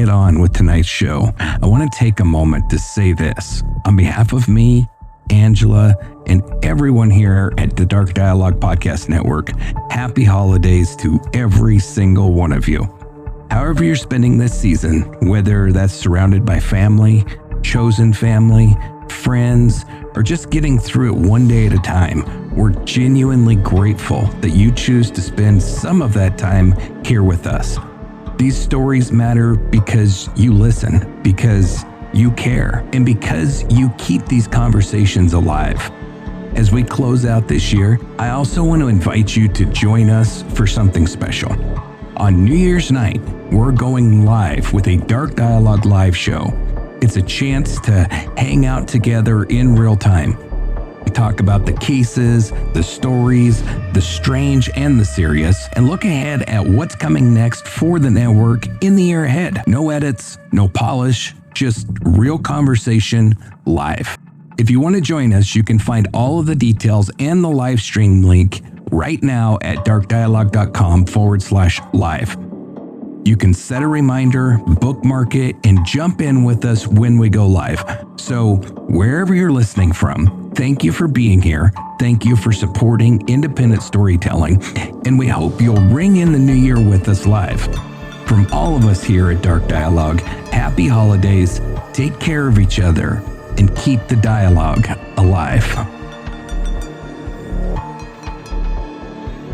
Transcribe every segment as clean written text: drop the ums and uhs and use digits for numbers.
get on with tonight's show, I want to take a moment to say this. On behalf of me, Angela, and everyone here at the Dark Dialogue Podcast Network, happy holidays to every single one of you. However you're spending this season, whether that's surrounded by family, chosen family, friends, or just getting through it one day at a time, we're genuinely grateful that you choose to spend some of that time here with us. These stories matter because you listen, because you care, and because you keep these conversations alive. As we close out this year, I also want to invite you to join us for something special. On New Year's night, we're going live with a Dark Dialogue live show. It's a chance to hang out together in real time. We talk about the cases, the stories, the strange and the serious, and look ahead at what's coming next for the network in the year ahead. No edits, no polish, just real conversation live. If you want to join us, you can find all of the details and the live stream link right now at darkdialogue.com/live. You can set a reminder, bookmark it, and jump in with us when we go live. So wherever you're listening from, thank you for being here. Thank you for supporting independent storytelling, and we hope you'll ring in the new year with us live. From all of us here at Dark Dialogue, happy holidays, take care of each other, and keep the dialogue alive.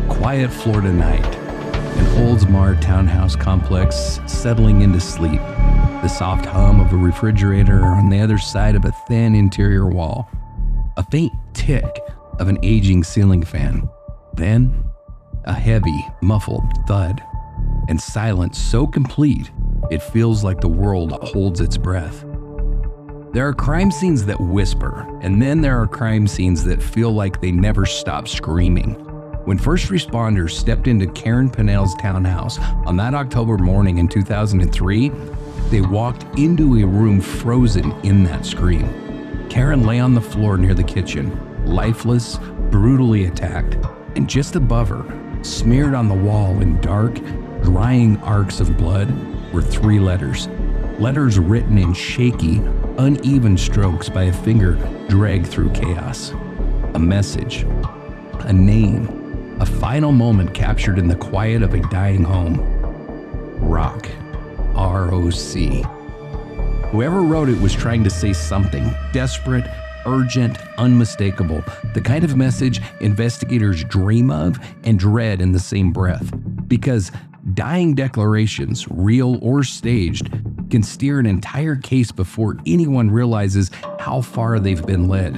Quiet Florida night. An Oldsmar townhouse complex settling into sleep. The soft hum of a refrigerator on the other side of a thin interior wall. A faint tick of an aging ceiling fan. Then, a heavy, muffled thud. And silence so complete, it feels like the world holds its breath. There are crime scenes that whisper, and then there are crime scenes that feel like they never stop screaming. When first responders stepped into Karen Pannell's townhouse on that October morning in 2003, they walked into a room frozen in that scream. Karen lay on the floor near the kitchen, lifeless, brutally attacked, and just above her, smeared on the wall in dark, drying arcs of blood, were 3 letters. Letters written in shaky, uneven strokes by a finger dragged through chaos. A message, a name, a final moment captured in the quiet of a dying home. Rock. R-O-C. Whoever wrote it was trying to say something desperate, urgent, unmistakable, the kind of message investigators dream of and dread in the same breath. Because dying declarations, real or staged, can steer an entire case before anyone realizes how far they've been led.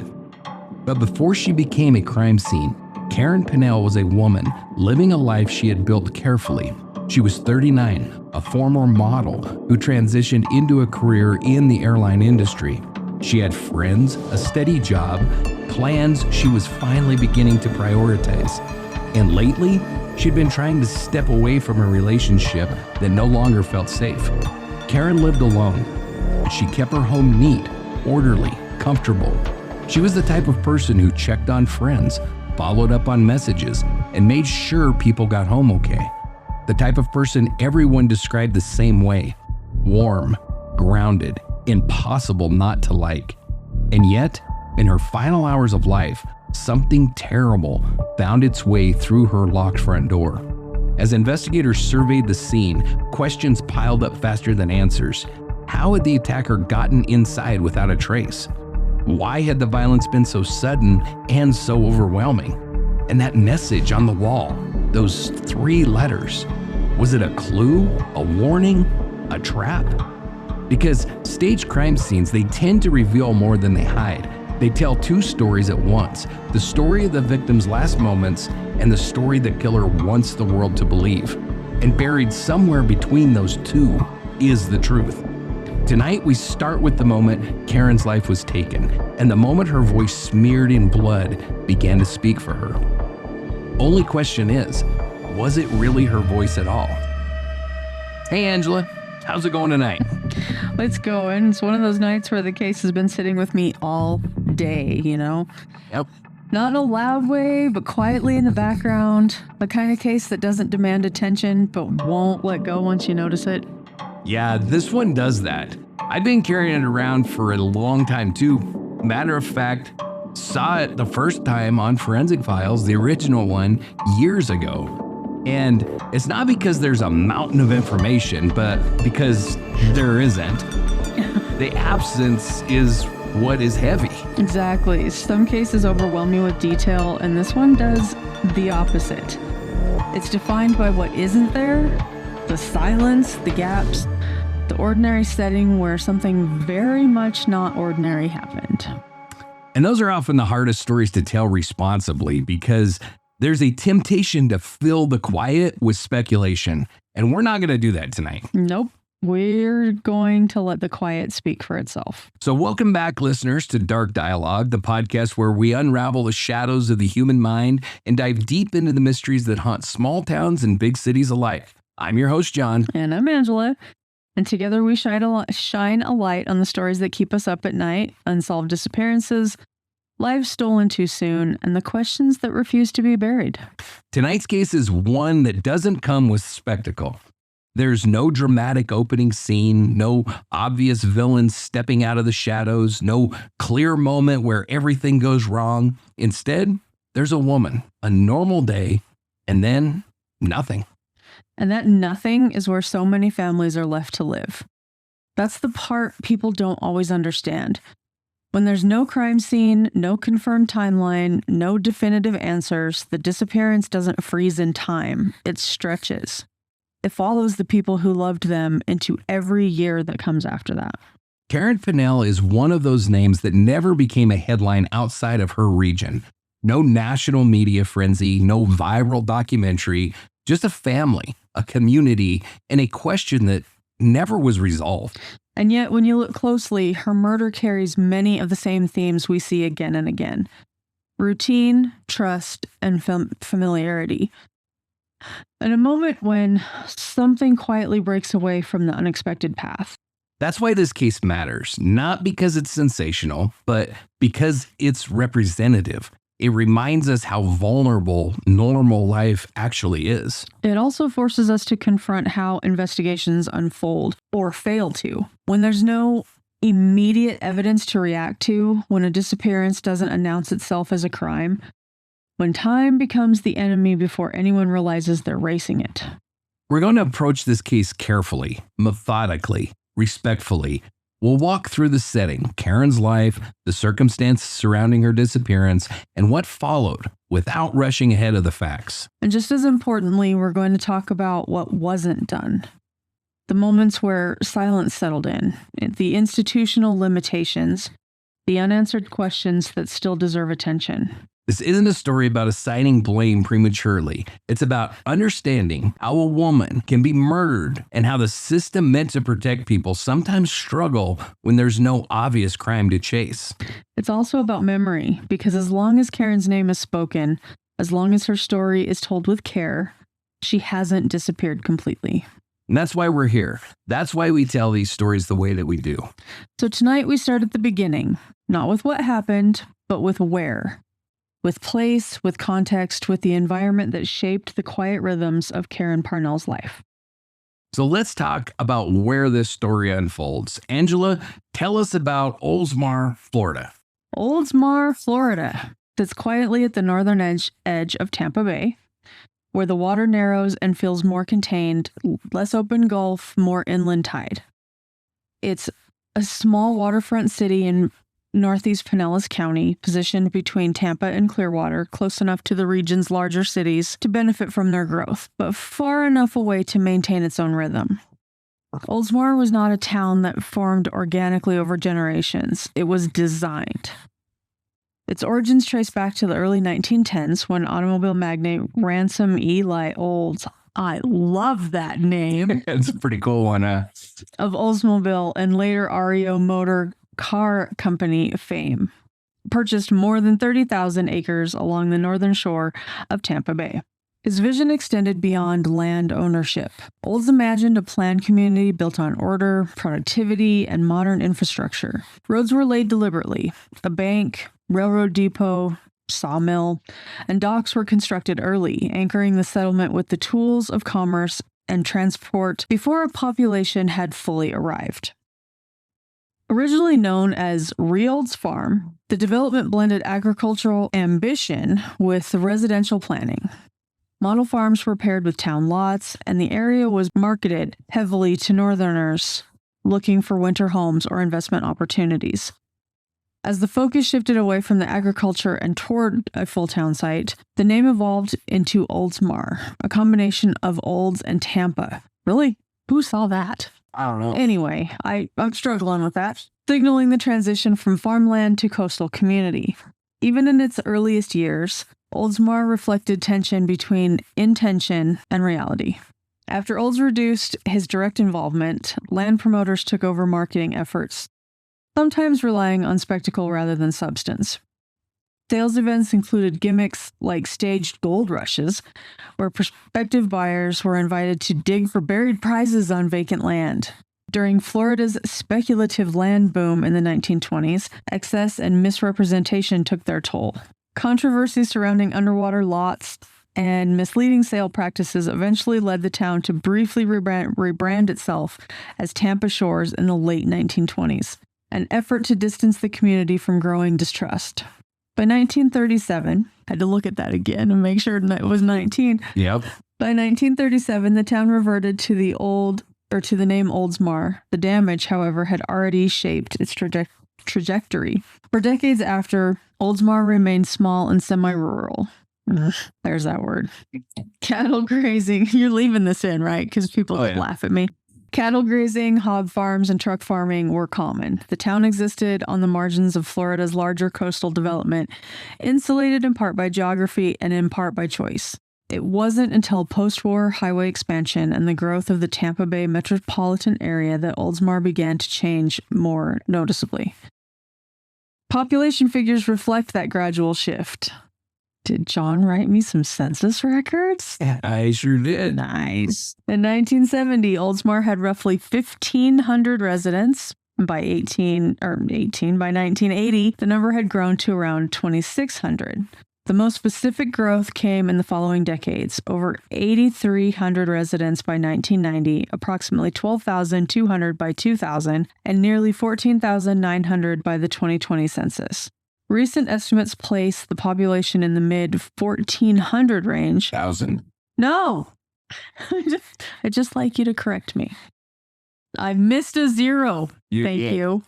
But before she became a crime scene, Karen Pannell was a woman living a life she had built carefully. She was 39, a former model who transitioned into a career in the airline industry. She had friends, a steady job, plans she was finally beginning to prioritize. And lately, she'd been trying to step away from a relationship that no longer felt safe. Karen lived alone, but she kept her home neat, orderly, comfortable. She was the type of person who checked on friends, followed up on messages, and made sure people got home okay. The type of person everyone described the same way: warm, grounded, impossible not to like. And yet, in her final hours of life, something terrible found its way through her locked front door. As investigators surveyed the scene, questions piled up faster than answers. How had the attacker gotten inside without a trace? Why had the violence been so sudden and so overwhelming? And that message on the wall, those 3 letters, was it a clue, a warning, a trap? Because staged crime scenes, they tend to reveal more than they hide. They tell 2 stories at once: the story of the victim's last moments and the story the killer wants the world to believe. And buried somewhere between those 2 is the truth. Tonight, we start with the moment Karen's life was taken, and the moment her voice smeared in blood began to speak for her. Only question is, was it really her voice at all? Hey, Angela, how's it going tonight? It's going. It's one of those nights where the case has been sitting with me all day, you know? Yep. Not in a loud way, but quietly in the background. The kind of case that doesn't demand attention, but won't let go once you notice it. Yeah, this one does that. I've been carrying it around for a long time too. Matter of fact, saw it the first time on Forensic Files, the original one, years ago. And it's not because there's a mountain of information, but because there isn't. The absence is what is heavy. Exactly. Some cases overwhelm you with detail, and this one does the opposite. It's defined by what isn't there, the silence, the gaps, the ordinary setting where something very much not ordinary happened. And those are often the hardest stories to tell responsibly because there's a temptation to fill the quiet with speculation. And we're not going to do that tonight. Nope. We're going to let the quiet speak for itself. So welcome back, listeners, to Dark Dialogue, the podcast where we unravel the shadows of the human mind and dive deep into the mysteries that haunt small towns and big cities alike. I'm your host, John. And I'm Angela. And together we shine a light on the stories that keep us up at night, unsolved disappearances, lives stolen too soon, and the questions that refuse to be buried. Tonight's case is one that doesn't come with spectacle. There's no dramatic opening scene, no obvious villain stepping out of the shadows, no clear moment where everything goes wrong. Instead, there's a woman, a normal day, and then nothing. And that nothing is where so many families are left to live. That's the part people don't always understand. When there's no crime scene, no confirmed timeline, no definitive answers, the disappearance doesn't freeze in time. It stretches. It follows the people who loved them into every year that comes after that. Karen Pannell is one of those names that never became a headline outside of her region. No national media frenzy, no viral documentary, just a family, a community, and a question that never was resolved. And yet, when you look closely, her murder carries many of the same themes we see again and again. Routine, trust, and familiarity. In a moment when something quietly breaks away from the unexpected path. That's why this case matters, not because it's sensational, but because it's representative. It reminds us how vulnerable normal life actually is. It also forces us to confront how investigations unfold or fail to. When there's no immediate evidence to react to, when a disappearance doesn't announce itself as a crime, when time becomes the enemy before anyone realizes they're racing it. We're going to approach this case carefully, methodically, respectfully. We'll walk through the setting, Karen's life, the circumstances surrounding her disappearance, and what followed without rushing ahead of the facts. And just as importantly, we're going to talk about what wasn't done. The moments where silence settled in, the institutional limitations, the unanswered questions that still deserve attention. This isn't a story about assigning blame prematurely. It's about understanding how a woman can be murdered and how the system meant to protect people sometimes struggle when there's no obvious crime to chase. It's also about memory, because as long as Karen's name is spoken, as long as her story is told with care, she hasn't disappeared completely. And that's why we're here. That's why we tell these stories the way that we do. So tonight we start at the beginning, not with what happened, but with where. With place, with context, with the environment that shaped the quiet rhythms of Karen Pannell's life. So let's talk about where this story unfolds. Angela, tell us about Oldsmar, Florida. Oldsmar, Florida sits quietly at the northern edge of Tampa Bay, where the water narrows and feels more contained, less open gulf, more inland tide. It's a small waterfront city in Northeast Pinellas County, positioned between Tampa and Clearwater, close enough to the region's larger cities to benefit from their growth, but far enough away to maintain its own rhythm. Oldsmar was not a town that formed organically over generations. It was designed. Its origins trace back to the early 1910s when automobile magnate Ransom Eli Olds, I love that name. It's a pretty cool one, of Oldsmobile and later REO Motor Car Company fame, purchased more than 30,000 acres along the northern shore of Tampa Bay. His vision extended beyond land ownership. Olds imagined a planned community built on order, productivity, and modern infrastructure. Roads were laid deliberately. A bank, railroad depot, sawmill, and docks were constructed early, anchoring the settlement with the tools of commerce and transport before a population had fully arrived. Originally known as Riald's Farm, the development blended agricultural ambition with residential planning. Model farms were paired with town lots, and the area was marketed heavily to Northerners looking for winter homes or investment opportunities. As the focus shifted away from the agriculture and toward a full town site, the name evolved into Oldsmar, a combination of Olds and Tampa. Really? Who saw that? I don't know. Anyway, I'm struggling with that. Signaling the transition from farmland to coastal community. Even in its earliest years, Oldsmar reflected tension between intention and reality. After Olds reduced his direct involvement, land promoters took over marketing efforts, sometimes relying on spectacle rather than substance. Sales events included gimmicks like staged gold rushes, where prospective buyers were invited to dig for buried prizes on vacant land. During Florida's speculative land boom in the 1920s, excess and misrepresentation took their toll. Controversy surrounding underwater lots and misleading sale practices eventually led the town to briefly rebrand itself as Tampa Shores in the late 1920s, an effort to distance the community from growing distrust. By 1937, I had to look at that again and make sure it was 19. Yep. By 1937, the town reverted to the name Oldsmar. The damage, however, had already shaped its trajectory. For decades after, Oldsmar remained small and semi-rural. There's that word. Cattle grazing. You're leaving this in, right? Because people laugh at me. Cattle grazing, hog farms, and truck farming were common. The town existed on the margins of Florida's larger coastal development, insulated in part by geography and in part by choice. It wasn't until post-war highway expansion and the growth of the Tampa Bay metropolitan area that Oldsmar began to change more noticeably. Population figures reflect that gradual shift. Did John write me some census records? I sure did. Nice. In 1970, Oldsmar had roughly 1,500 residents. By 1980, the number had grown to around 2,600. The most specific growth came in the following decades. Over 8,300 residents by 1990, approximately 12,200 by 2000, and nearly 14,900 by the 2020 census. Recent estimates place the population in the mid-1,400 range. 1,000. No! I'd just like you to correct me. I missed a zero. Thank you.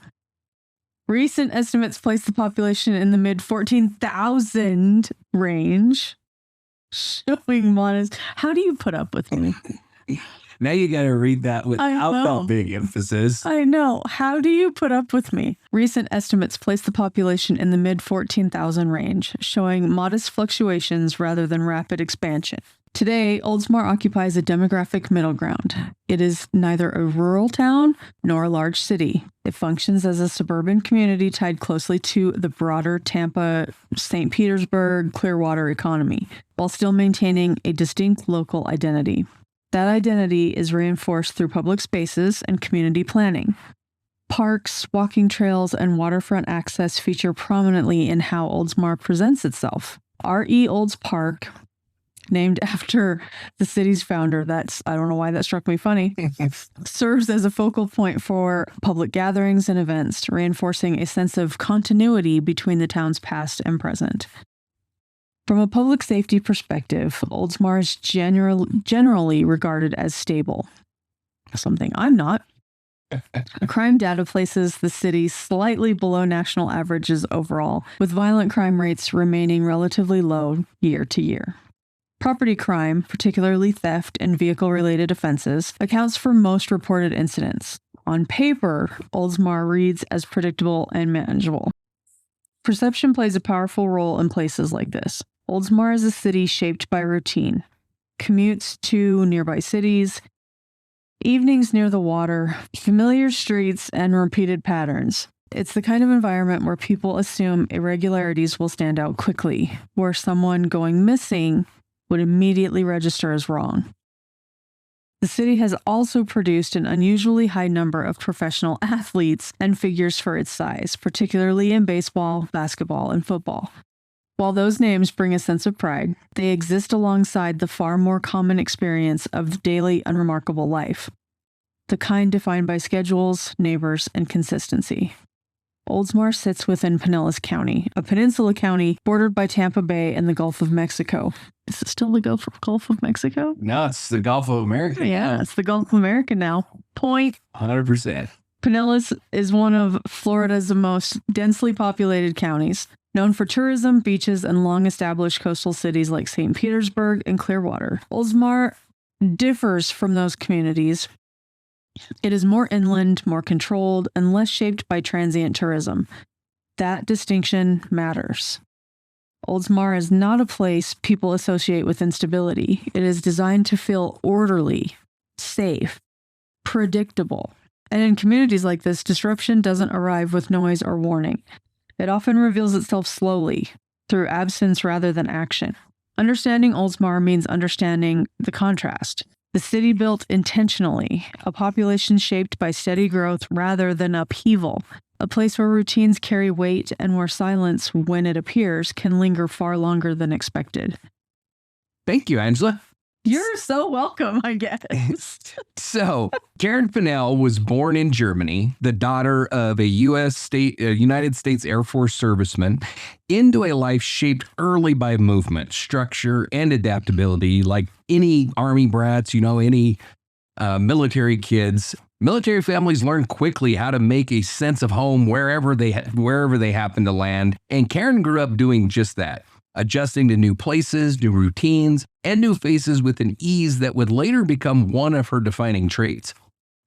Recent estimates place the population in the mid-14,000 range. Showing modest. How do you put up with me? Now you got to read that without that big emphasis. I know. How do you put up with me? Recent estimates place the population in the mid-14,000 range, showing modest fluctuations rather than rapid expansion. Today, Oldsmar occupies a demographic middle ground. It is neither a rural town nor a large city. It functions as a suburban community tied closely to the broader Tampa, St. Petersburg, Clearwater economy, while still maintaining a distinct local identity. That identity is reinforced through public spaces and community planning. Parks, walking trails, and waterfront access feature prominently in how Oldsmar presents itself. R.E. Olds Park, named after the city's founder, I don't know why that struck me funny, serves as a focal point for public gatherings and events, reinforcing a sense of continuity between the town's past and present. From a public safety perspective, Oldsmar is generally regarded as stable, something I'm not. Crime data places the city slightly below national averages overall, with violent crime rates remaining relatively low year to year. Property crime, particularly theft and vehicle-related offenses, accounts for most reported incidents. On paper, Oldsmar reads as predictable and manageable. Perception plays a powerful role in places like this. Oldsmar is a city shaped by routine. Commutes to nearby cities, evenings near the water, familiar streets, and repeated patterns. It's the kind of environment where people assume irregularities will stand out quickly, where someone going missing would immediately register as wrong. The city has also produced an unusually high number of professional athletes and figures for its size, particularly in baseball, basketball, and football. While those names bring a sense of pride, they exist alongside the far more common experience of daily unremarkable life, the kind defined by schedules, neighbors, and consistency. Oldsmar sits within Pinellas County, a peninsula county bordered by Tampa Bay and the Gulf of Mexico. Is it still the Gulf of Mexico? No, it's the Gulf of America. Yeah, it's the Gulf of America now. 100%. Pinellas is one of Florida's most densely populated counties, known for tourism, beaches, and long-established coastal cities like St. Petersburg and Clearwater. Oldsmar differs from those communities. It is more inland, more controlled, and less shaped by transient tourism. That distinction matters. Oldsmar is not a place people associate with instability. It is designed to feel orderly, safe, predictable. And in communities like this, disruption doesn't arrive with noise or warning. It often reveals itself slowly, through absence rather than action. Understanding Oldsmar means understanding the contrast. The city built intentionally, a population shaped by steady growth rather than upheaval, a place where routines carry weight and where silence, when it appears, can linger far longer than expected. Thank you, Angela. You're so welcome, I guess. So, Karen Pannell was born in Germany, the daughter of a United States Air Force serviceman, into a life shaped early by movement, structure, and adaptability. Like any Army brats, any military kids. Military families learn quickly how to make a sense of home wherever they happen to land, and Karen grew up doing just that. Adjusting to new places, new routines, and new faces with an ease that would later become one of her defining traits.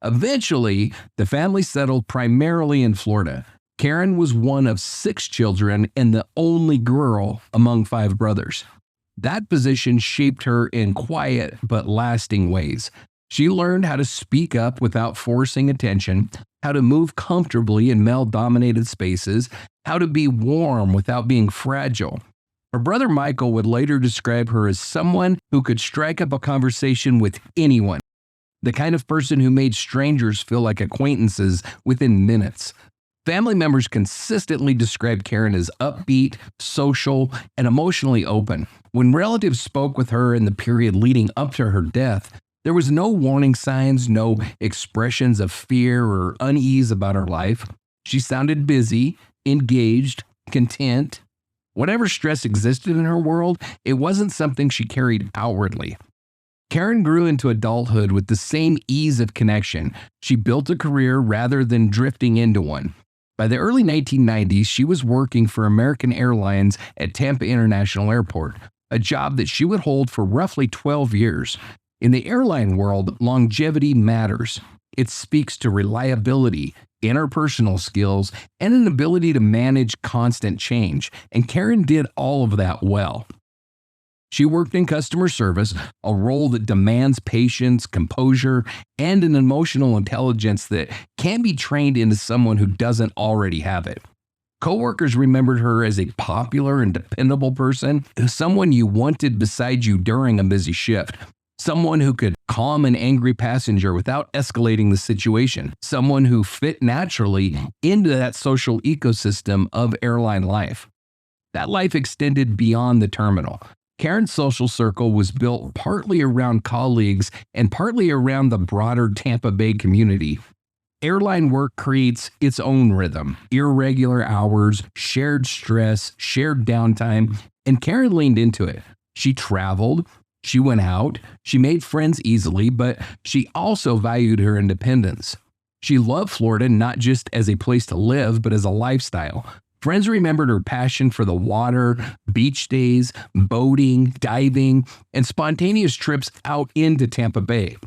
Eventually, the family settled primarily in Florida. Karen was one of 6 children and the only girl among 5 brothers. That position shaped her in quiet but lasting ways. She learned how to speak up without forcing attention, how to move comfortably in male-dominated spaces, how to be warm without being fragile. Her brother Michael would later describe her as someone who could strike up a conversation with anyone, the kind of person who made strangers feel like acquaintances within minutes. Family members consistently described Karen as upbeat, social, and emotionally open. When relatives spoke with her in the period leading up to her death, there was no warning signs, no expressions of fear or unease about her life. She sounded busy, engaged, content. Whatever stress existed in her world, it wasn't something she carried outwardly. Karen grew into adulthood with the same ease of connection. She built a career rather than drifting into one. By the early 1990s, she was working for American Airlines at Tampa International Airport, a job that she would hold for roughly 12 years. In the airline world, longevity matters. It speaks to reliability, interpersonal skills, and an ability to manage constant change, and Karen did all of that well. She worked in customer service, a role that demands patience, composure, and an emotional intelligence that can't be trained into someone who doesn't already have it. Coworkers remembered her as a popular and dependable person, someone you wanted beside you during a busy shift. Someone who could calm an angry passenger without escalating the situation. Someone who fit naturally into that social ecosystem of airline life. That life extended beyond the terminal. Karen's social circle was built partly around colleagues and partly around the broader Tampa Bay community. Airline work creates its own rhythm, irregular hours, shared stress, shared downtime, and Karen leaned into it. She traveled. She went out, she made friends easily, but she also valued her independence. She loved Florida not just as a place to live, but as a lifestyle. Friends remembered her passion for the water, beach days, boating, diving, and spontaneous trips out into Tampa Bay.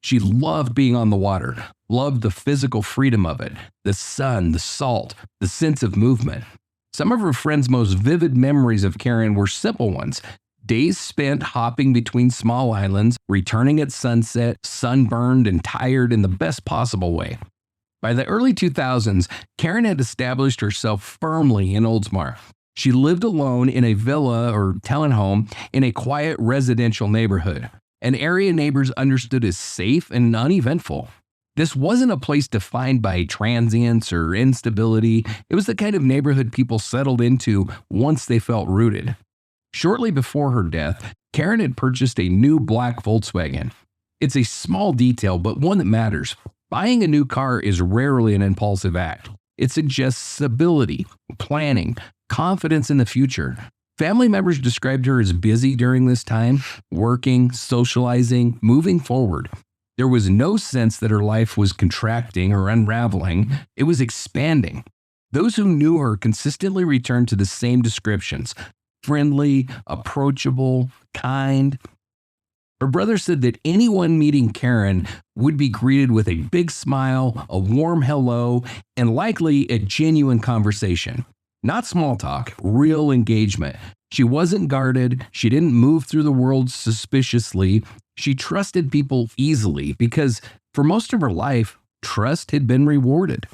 She loved being on the water, loved the physical freedom of it, the sun, the salt, the sense of movement. Some of her friends' most vivid memories of Karen were simple ones. Days spent hopping between small islands, returning at sunset, sunburned and tired in the best possible way. By the early 2000s, Karen had established herself firmly in Oldsmar. She lived alone in a villa or townhome in a quiet residential neighborhood, an area neighbors understood as safe and uneventful. This wasn't a place defined by transience or instability. It was the kind of neighborhood people settled into once they felt rooted. Shortly before her death, Karen had purchased a new black Volkswagen. It's a small detail, but one that matters. Buying a new car is rarely an impulsive act. It suggests stability, planning, confidence in the future. Family members described her as busy during this time, working, socializing, moving forward. There was no sense that her life was contracting or unraveling. It was expanding. Those who knew her consistently returned to the same descriptions: friendly, approachable, kind. Her brother said that anyone meeting Karen would be greeted with a big smile, a warm hello, and likely a genuine conversation. Not small talk, real engagement. She wasn't guarded. She didn't move through the world suspiciously. She trusted people easily because for most of her life, trust had been rewarded.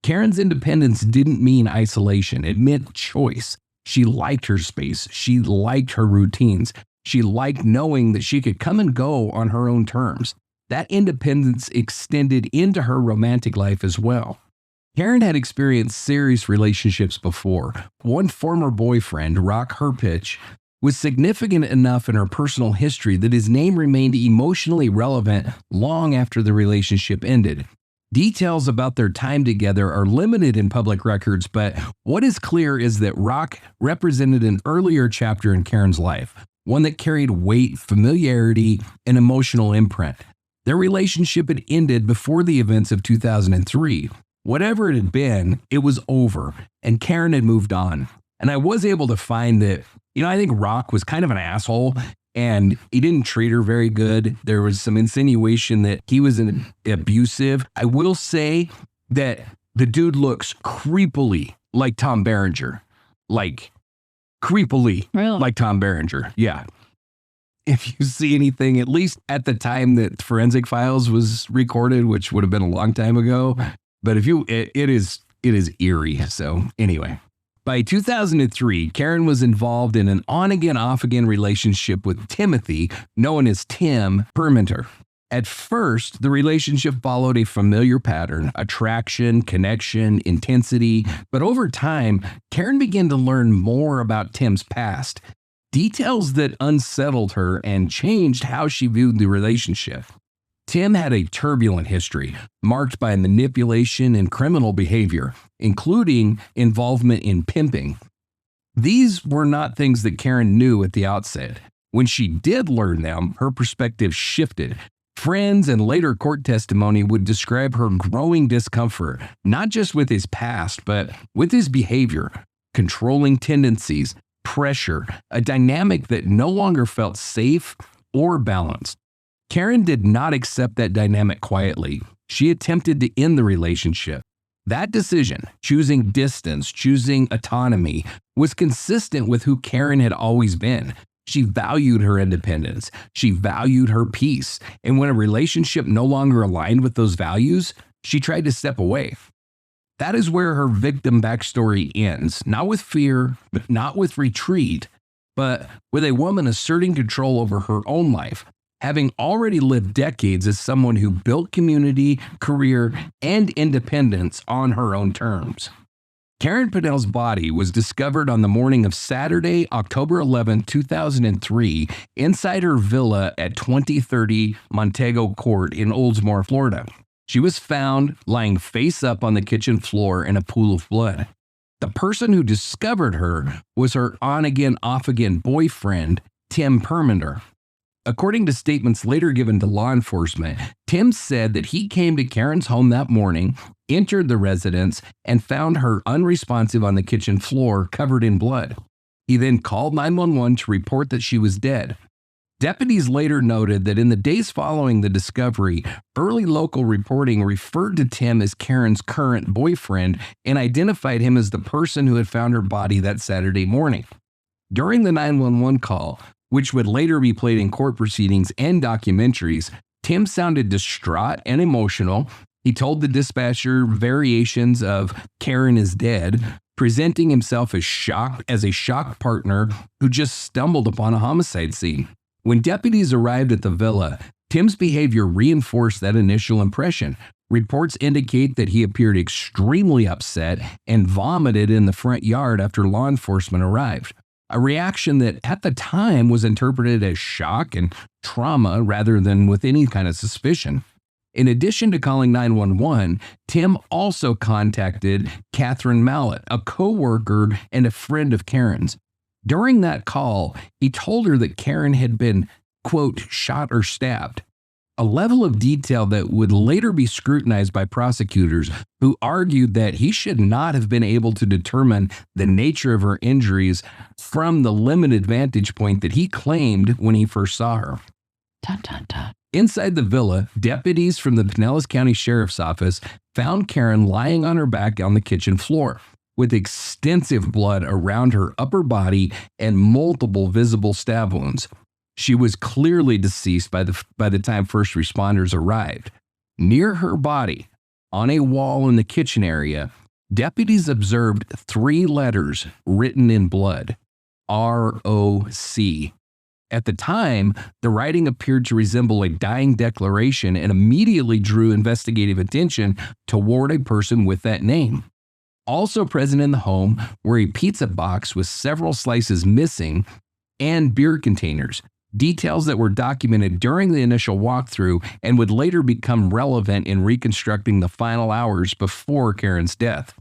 Karen's independence didn't mean isolation. It meant choice. She liked her space. She liked her routines. She liked knowing that she could come and go on her own terms. That independence extended into her romantic life as well. Karen had experienced serious relationships before. One former boyfriend, Rock Herpich, was significant enough in her personal history that his name remained emotionally relevant long after the relationship ended. Details about their time together are limited in public records, but what is clear is that Rock represented an earlier chapter in Karen's life, one that carried weight, familiarity, and emotional imprint. Their relationship had ended before the events of 2003. Whatever it had been, it was over, and Karen had moved on. And I was able to find that, I think Rock was kind of an asshole, and he didn't treat her very good. There was some insinuation that he was abusive. I will say that the dude looks creepily like Tom Berenger. Like, creepily like Tom Berenger. Yeah. If you see anything, at least at the time that Forensic Files was recorded, which would have been a long time ago, but if you, it is eerie. So anyway, by 2003, Karen was involved in an on-again, off-again relationship with Timothy, known as Tim Permenter. At first, the relationship followed a familiar pattern: attraction, connection, intensity. But over time, Karen began to learn more about Tim's past, details that unsettled her and changed how she viewed the relationship. Tim had a turbulent history, marked by manipulation and criminal behavior, including involvement in pimping. These were not things that Karen knew at the outset. When she did learn them, her perspective shifted. Friends and later court testimony would describe her growing discomfort, not just with his past, but with his behavior, controlling tendencies, pressure, a dynamic that no longer felt safe or balanced. Karen did not accept that dynamic quietly. She attempted to end the relationship. That decision, choosing distance, choosing autonomy, was consistent with who Karen had always been. She valued her independence. She valued her peace. And when a relationship no longer aligned with those values, she tried to step away. That is where her victim backstory ends, not with fear, but not with retreat, but with a woman asserting control over her own life, having already lived decades as someone who built community, career, and independence on her own terms. Karen Pannell's body was discovered on the morning of Saturday, October 11, 2003, inside her villa at 2030 Montego Court in Oldsmar, Florida. She was found lying face up on the kitchen floor in a pool of blood. The person who discovered her was her on-again, off-again boyfriend, Tim Permenter. According to statements later given to law enforcement, Tim said that he came to Karen's home that morning, entered the residence, and found her unresponsive on the kitchen floor covered in blood. He then called 911 to report that she was dead. Deputies later noted that in the days following the discovery, early local reporting referred to Tim as Karen's current boyfriend and identified him as the person who had found her body that Saturday morning. During the 911 call, which would later be played in court proceedings and documentaries, Tim sounded distraught and emotional. He told the dispatcher variations of "Karen is dead," presenting himself as a shocked partner who just stumbled upon a homicide scene. When deputies arrived at the villa, Tim's behavior reinforced that initial impression. Reports indicate that he appeared extremely upset and vomited in the front yard after law enforcement arrived, a reaction that at the time was interpreted as shock and trauma rather than with any kind of suspicion. In addition to calling 911, Tim also contacted Catherine Mallet, a co-worker and a friend of Karen's. During that call, he told her that Karen had been, quote, shot or stabbed, a level of detail that would later be scrutinized by prosecutors who argued that he should not have been able to determine the nature of her injuries from the limited vantage point that he claimed when he first saw her. Dun, dun, dun. Inside the villa, deputies from the Pinellas County Sheriff's Office found Karen lying on her back on the kitchen floor, with extensive blood around her upper body and multiple visible stab wounds. She was clearly deceased by the time first responders arrived. Near her body, on a wall in the kitchen area, deputies observed 3 letters written in blood, R-O-C. At the time, the writing appeared to resemble a dying declaration and immediately drew investigative attention toward a person with that name. Also present in the home were a pizza box with several slices missing and beer containers, details that were documented during the initial walkthrough and would later become relevant in reconstructing the final hours before Karen's death.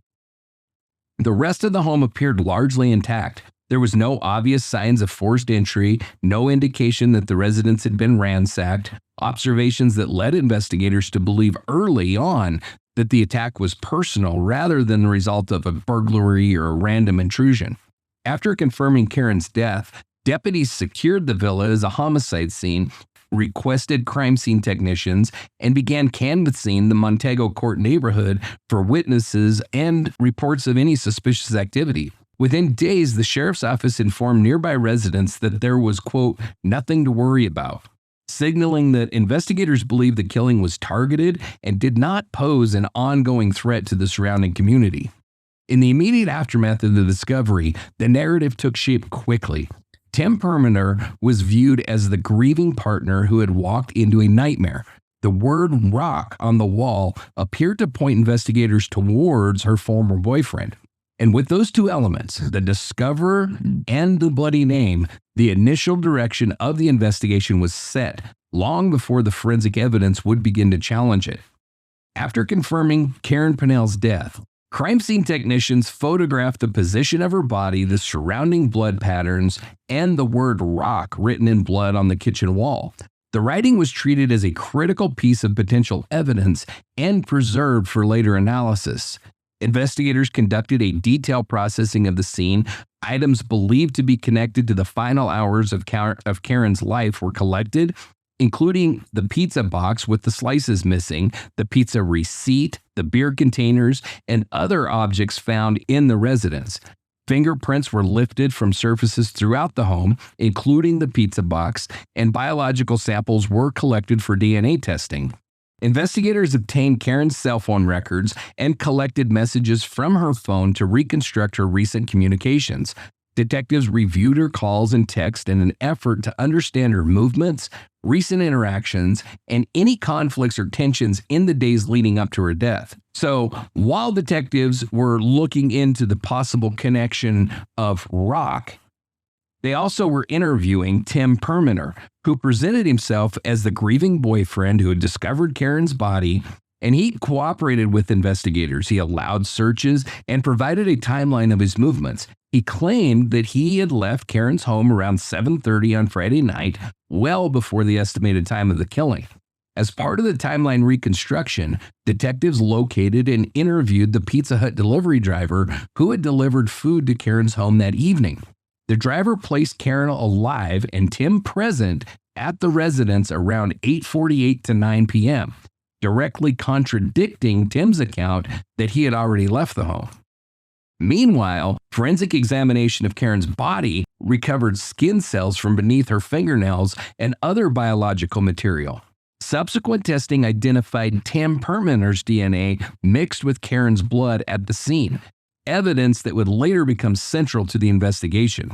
The rest of the home appeared largely intact. There was no obvious signs of forced entry, no indication that the residence had been ransacked, observations that led investigators to believe early on that the attack was personal rather than the result of a burglary or a random intrusion. After confirming Karen's death, deputies secured the villa as a homicide scene, requested crime scene technicians, and began canvassing the Montego Court neighborhood for witnesses and reports of any suspicious activity. Within days, the sheriff's office informed nearby residents that there was, quote, nothing to worry about, signaling that investigators believed the killing was targeted and did not pose an ongoing threat to the surrounding community. In the immediate aftermath of the discovery, the narrative took shape quickly. Tim Perminer was viewed as the grieving partner who had walked into a nightmare. The word rock on the wall appeared to point investigators towards her former boyfriend. And with those two elements, the discoverer and the bloody name, the initial direction of the investigation was set long before the forensic evidence would begin to challenge it. After confirming Karen Pannell's death, crime scene technicians photographed the position of her body, the surrounding blood patterns, and the word rock written in blood on the kitchen wall. The writing was treated as a critical piece of potential evidence and preserved for later analysis. Investigators conducted a detailed processing of the scene. Items believed to be connected to the final hours of Karen's life were collected, including the pizza box with the slices missing, the pizza receipt, the beer containers, and other objects found in the residence. Fingerprints were lifted from surfaces throughout the home, including the pizza box, and biological samples were collected for DNA testing. Investigators obtained Karen's cell phone records and collected messages from her phone to reconstruct her recent communications. Detectives reviewed her calls and texts in an effort to understand her movements, recent interactions, and any conflicts or tensions in the days leading up to her death. So, while detectives were looking into the possible connection of rock, they also were interviewing Tim Perminer, who presented himself as the grieving boyfriend who had discovered Karen's body, and he cooperated with investigators. He allowed searches and provided a timeline of his movements. He claimed that he had left Karen's home around 7:30 on Friday night, well before the estimated time of the killing. As part of the timeline reconstruction, detectives located and interviewed the Pizza Hut delivery driver who had delivered food to Karen's home that evening. The driver placed Karen alive and Tim present at the residence around 8:48 to 9 p.m., directly contradicting Tim's account that he had already left the home. Meanwhile, forensic examination of Karen's body recovered skin cells from beneath her fingernails and other biological material. Subsequent testing identified Tim Perminer's DNA mixed with Karen's blood at the scene, evidence that would later become central to the investigation.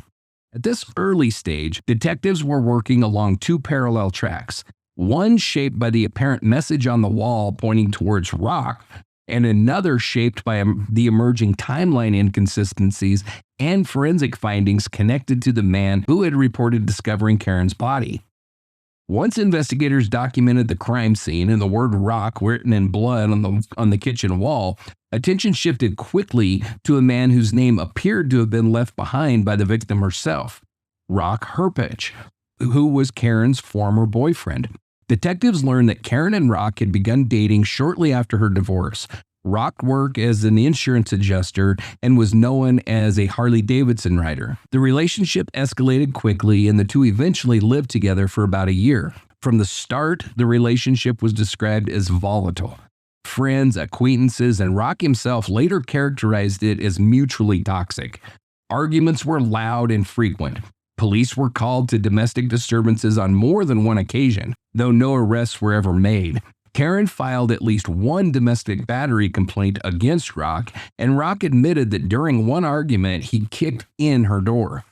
At this early stage, detectives were working along two parallel tracks. one shaped by the apparent message on the wall pointing towards Rock, and another shaped by the emerging timeline inconsistencies and forensic findings connected to the man who had reported discovering Karen's body. Once investigators documented the crime scene and the word Rock written in blood on the kitchen wall, attention shifted quickly to a man whose name appeared to have been left behind by the victim herself, Rock Herpich, who was Karen's former boyfriend. Detectives learned that Karen and Rock had begun dating shortly after her divorce. Rock worked as an insurance adjuster and was known as a Harley-Davidson rider. The relationship escalated quickly, and the two eventually lived together for about a year. From the start, the relationship was described as volatile. Friends, acquaintances, and Rock himself later characterized it as mutually toxic. Arguments were loud and frequent. Police were called to domestic disturbances on more than one occasion, though no arrests were ever made. Karen filed at least one domestic battery complaint against Rock, and Rock admitted that during one argument he kicked in her door.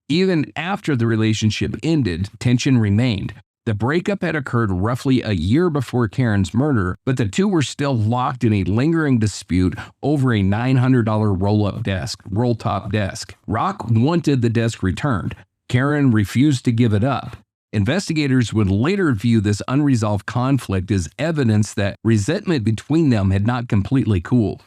Even after the relationship ended, tension remained. The breakup had occurred roughly a year before Karen's murder, but the two were still locked in a lingering dispute over a $900 roll-top desk. Rock wanted the desk returned. Karen refused to give it up. Investigators would later view this unresolved conflict as evidence that resentment between them had not completely cooled.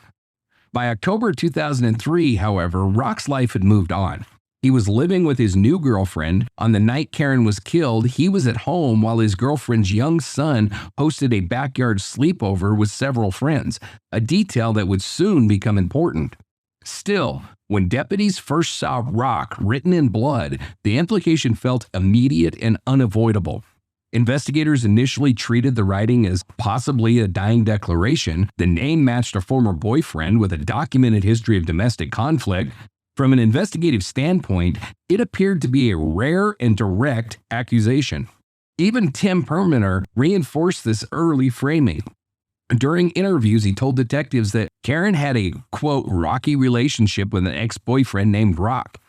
By October 2003, however, Rock's life had moved on. He was living with his new girlfriend. On the night Karen was killed, he was at home while his girlfriend's young son hosted a backyard sleepover with several friends, a detail that would soon become important. Still, when deputies first saw Rock written in blood, the implication felt immediate and unavoidable. Investigators initially treated the writing as possibly a dying declaration. The name matched a former boyfriend with a documented history of domestic conflict. From an investigative standpoint, it appeared to be a rare and direct accusation. Even Tim Perminer reinforced this early framing. During interviews, he told detectives that Karen had a, quote, rocky relationship with an ex-boyfriend named Rock,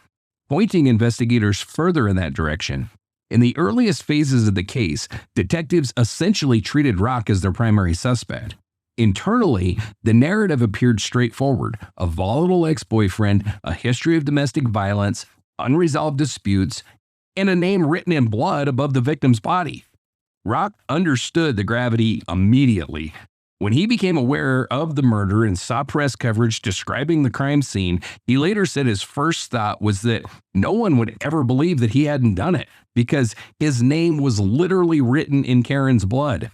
pointing investigators further in that direction. In the earliest phases of the case, detectives essentially treated Rock as their primary suspect. Internally, the narrative appeared straightforward: a volatile ex-boyfriend, a history of domestic violence, unresolved disputes, and a name written in blood above the victim's body. Rock understood the gravity immediately. When he became aware of the murder and saw press coverage describing the crime scene, he later said his first thought was that no one would ever believe that he hadn't done it, because his name was literally written in Karen's blood.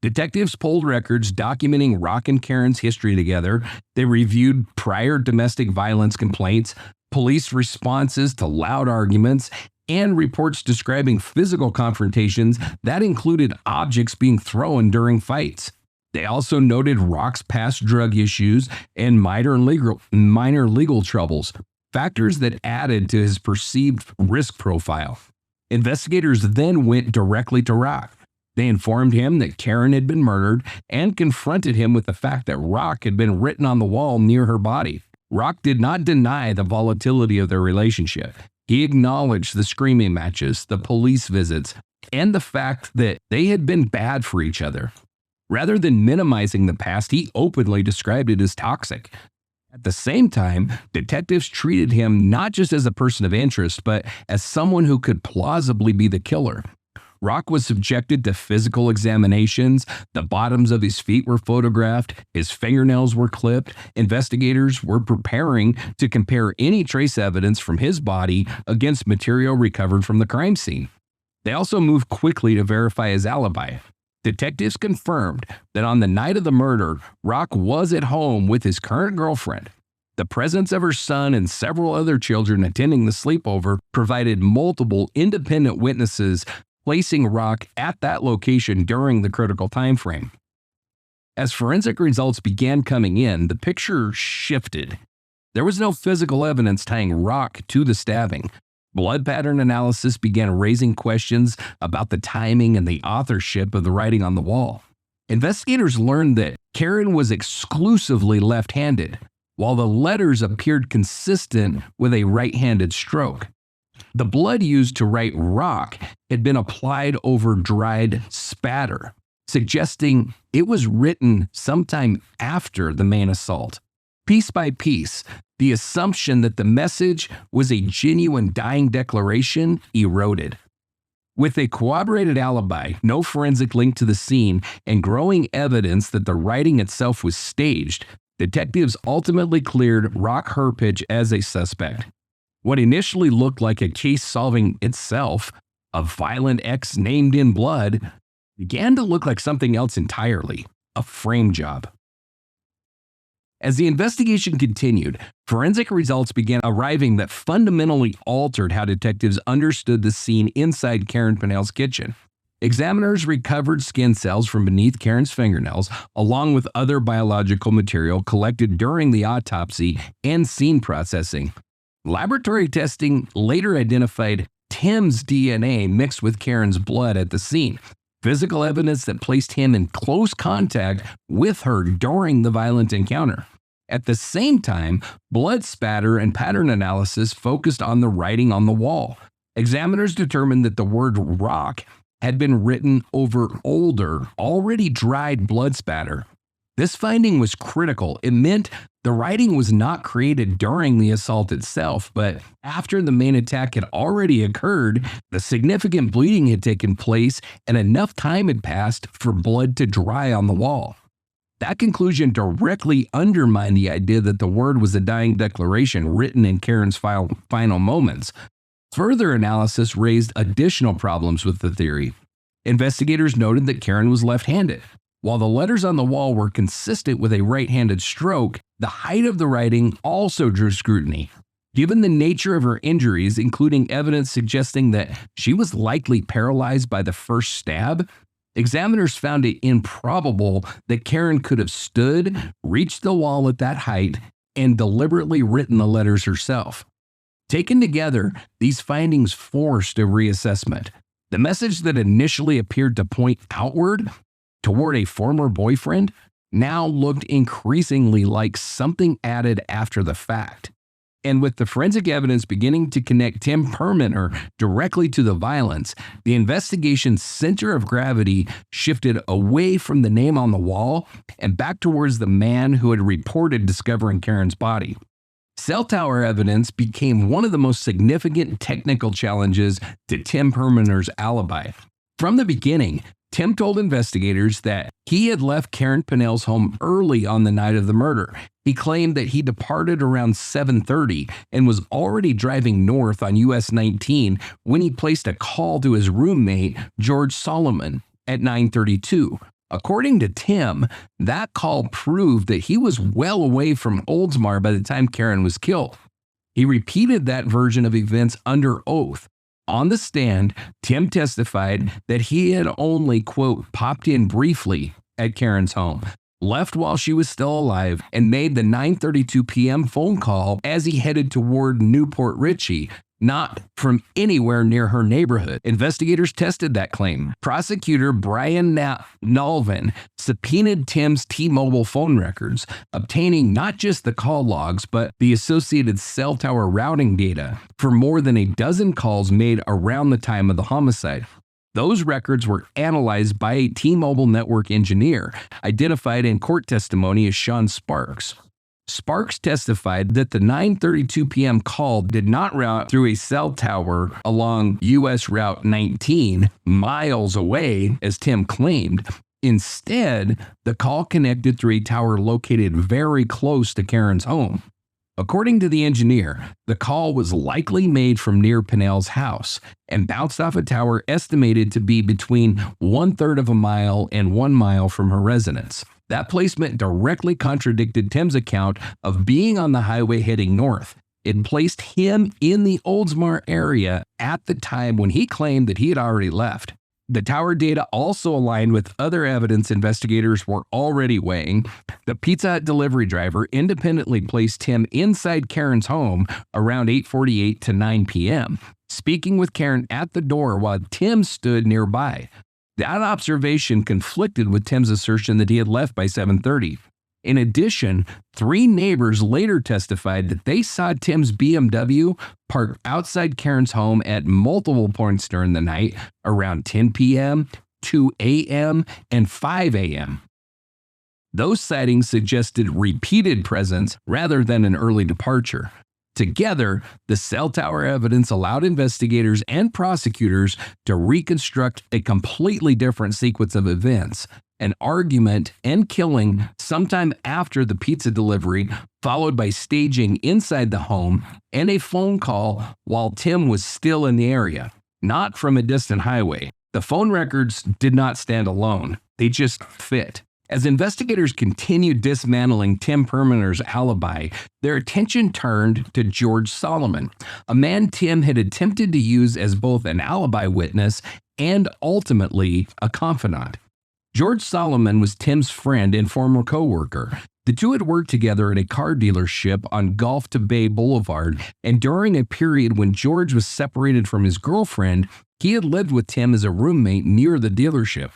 Detectives pulled records documenting Rock and Karen's history together. They reviewed prior domestic violence complaints, police responses to loud arguments, and reports describing physical confrontations that included objects being thrown during fights. They also noted Rock's past drug issues and minor legal troubles, factors that added to his perceived risk profile. Investigators then went directly to Rock. They informed him that Karen had been murdered and confronted him with the fact that Rock had been written on the wall near her body. Rock did not deny the volatility of their relationship. He acknowledged the screaming matches, the police visits, and the fact that they had been bad for each other. Rather than minimizing the past, he openly described it as toxic. At the same time, detectives treated him not just as a person of interest, but as someone who could plausibly be the killer. Rock was subjected to physical examinations. The bottoms of his feet were photographed. His fingernails were clipped. Investigators were preparing to compare any trace evidence from his body against material recovered from the crime scene. They also moved quickly to verify his alibi. Detectives confirmed that on the night of the murder, Rock was at home with his current girlfriend. The presence of her son and several other children attending the sleepover provided multiple independent witnesses, placing Rock at that location during the critical time frame. As forensic results began coming in, the picture shifted. There was no physical evidence tying Rock to the stabbing. Blood pattern analysis began raising questions about the timing and the authorship of the writing on the wall. Investigators learned that Karen was exclusively left-handed, while the letters appeared consistent with a right-handed stroke. The blood used to write rock had been applied over dried spatter, suggesting it was written sometime after the main assault. Piece by piece, the assumption that the message was a genuine dying declaration eroded. With a corroborated alibi, no forensic link to the scene, and growing evidence that the writing itself was staged, detectives ultimately cleared Rock Herpage as a suspect. What initially looked like a case solving itself, a violent ex named in blood, began to look like something else entirely, a frame job. As the investigation continued, forensic results began arriving that fundamentally altered how detectives understood the scene inside Karen Pannell's kitchen. Examiners recovered skin cells from beneath Karen's fingernails, along with other biological material collected during the autopsy and scene processing. Laboratory testing later identified Tim's DNA mixed with Karen's blood at the scene, physical evidence that placed him in close contact with her during the violent encounter. At the same time, blood spatter and pattern analysis focused on the writing on the wall. Examiners determined that the word rock had been written over older, already dried blood spatter. This finding was critical. It meant the writing was not created during the assault itself, but after the main attack had already occurred, the significant bleeding had taken place, and enough time had passed for blood to dry on the wall. That conclusion directly undermined the idea that the word was a dying declaration written in Karen's final moments. Further analysis raised additional problems with the theory. Investigators noted that Karen was left-handed. While the letters on the wall were consistent with a right-handed stroke, the height of the writing also drew scrutiny. Given the nature of her injuries, including evidence suggesting that she was likely paralyzed by the first stab, examiners found it improbable that Karen could have stood, reached the wall at that height, and deliberately written the letters herself. Taken together, these findings forced a reassessment. The message that initially appeared to point outward, toward a former boyfriend, now looked increasingly like something added after the fact. And with the forensic evidence beginning to connect Tim Perminer directly to the violence, the investigation's center of gravity shifted away from the name on the wall and back towards the man who had reported discovering Karen's body. Cell tower evidence became one of the most significant technical challenges to Tim Perminer's alibi. From the beginning, Tim told investigators that he had left Karen Pannell's home early on the night of the murder. He claimed that he departed around 7:30 and was already driving north on US 19 when he placed a call to his roommate, George Solomon, at 9:32. According to Tim, that call proved that he was well away from Oldsmar by the time Karen was killed. He repeated that version of events under oath. On the stand, Tim testified that he had only, quote, popped in briefly at Karen's home, left while she was still alive, and made the 9:32 p.m. phone call as he headed toward Newport Richey, not from anywhere near her neighborhood. Investigators tested that claim. Prosecutor Brian Nalvin subpoenaed Tim's T-Mobile phone records, obtaining not just the call logs, but the associated cell tower routing data for more than a dozen calls made around the time of the homicide. Those records were analyzed by a T-Mobile network engineer, identified in court testimony as Sean Sparks. Sparks testified that the 9:32 p.m. call did not route through a cell tower along US Route 19 miles away, as Tim claimed. Instead, the call connected through a tower located very close to Karen's home. According to the engineer, the call was likely made from near Pannell's house and bounced off a tower estimated to be between 1/3 of a mile and 1 mile from her residence. That placement directly contradicted Tim's account of being on the highway heading north. It placed him in the Oldsmar area at the time when he claimed that he had already left. The tower data also aligned with other evidence investigators were already weighing. The Pizza Hut delivery driver independently placed him inside Karen's home around 8:48 to 9 p.m., speaking with Karen at the door while Tim stood nearby. That observation conflicted with Tim's assertion that he had left by 7:30. In addition, 3 neighbors later testified that they saw Tim's BMW parked outside Karen's home at multiple points during the night around 10 p.m., 2 a.m., and 5 a.m. Those sightings suggested repeated presence rather than an early departure. Together, the cell tower evidence allowed investigators and prosecutors to reconstruct a completely different sequence of events: an argument and killing sometime after the pizza delivery, followed by staging inside the home, and a phone call while Tim was still in the area, not from a distant highway. The phone records did not stand alone, they just fit. As investigators continued dismantling Tim Perminer's alibi, their attention turned to George Solomon, a man Tim had attempted to use as both an alibi witness and ultimately a confidant. George Solomon was Tim's friend and former co-worker. The two had worked together at a car dealership on Gulf to Bay Boulevard, and during a period when George was separated from his girlfriend, he had lived with Tim as a roommate near the dealership.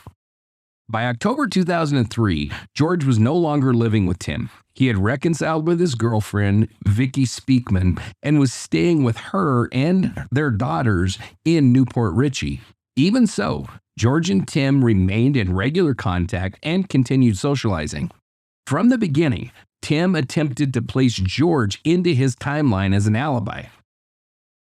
By October 2003, George was no longer living with Tim. He had reconciled with his girlfriend, Vicky Speakman, and was staying with her and their daughters in Newport Richey. Even so, George and Tim remained in regular contact and continued socializing. From the beginning, Tim attempted to place George into his timeline as an alibi.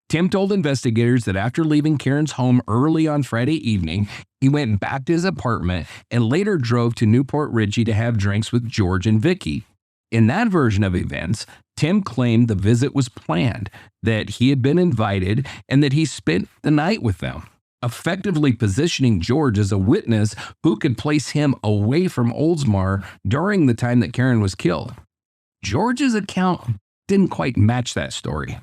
Tim told investigators that after leaving Karen's home early on Friday evening, he went back to his apartment and later drove to Newport Richey to have drinks with George and Vicky. In that version of events, Tim claimed the visit was planned, that he had been invited, and that he spent the night with them, effectively positioning George as a witness who could place him away from Oldsmar during the time that Karen was killed. George's account didn't quite match that story.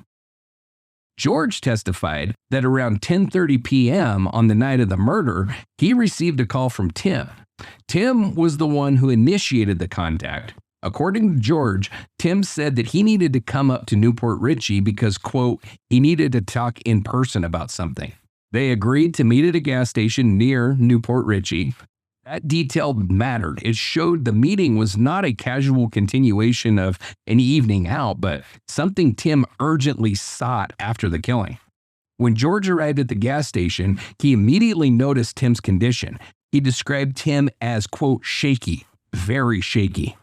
George testified that around 10:30 p.m. on the night of the murder, he received a call from Tim. Tim was the one who initiated the contact. According to George, Tim said that he needed to come up to Newport Richey because, quote, he needed to talk in person about something. They agreed to meet at a gas station near Newport Richey. That detail mattered. It showed the meeting was not a casual continuation of an evening out, but something Tim urgently sought after the killing. When George arrived at the gas station, he immediately noticed Tim's condition. He described Tim as, quote, shaky, very shaky,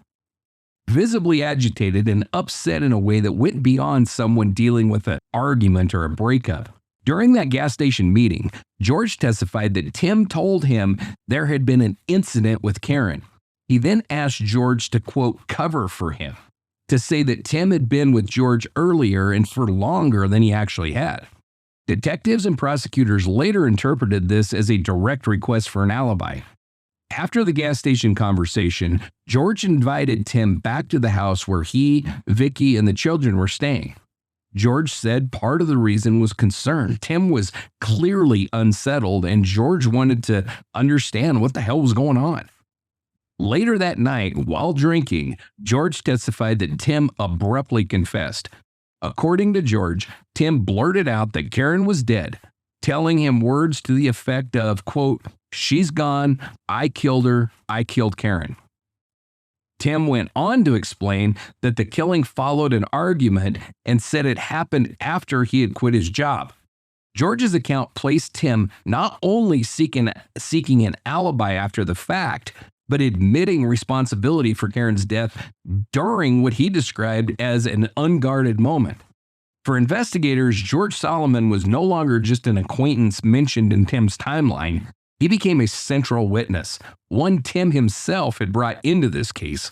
visibly agitated and upset in a way that went beyond someone dealing with an argument or a breakup. During that gas station meeting, George testified that Tim told him there had been an incident with Karen. He then asked George to, quote, cover for him, to say that Tim had been with George earlier and for longer than he actually had. Detectives and prosecutors later interpreted this as a direct request for an alibi. After the gas station conversation, George invited Tim back to the house where he, Vicky, and the children were staying. George said part of the reason was concern. Tim was clearly unsettled, and George wanted to understand what the hell was going on. Later that night, while drinking, George testified that Tim abruptly confessed. According to George, Tim blurted out that Karen was dead, telling him words to the effect of, quote, she's gone, I killed her, I killed Karen. Tim went on to explain that the killing followed an argument and said it happened after he had quit his job. George's account placed Tim not only seeking an alibi after the fact, but admitting responsibility for Karen's death during what he described as an unguarded moment. For investigators, George Solomon was no longer just an acquaintance mentioned in Tim's timeline. He became a central witness, one Tim himself had brought into this case.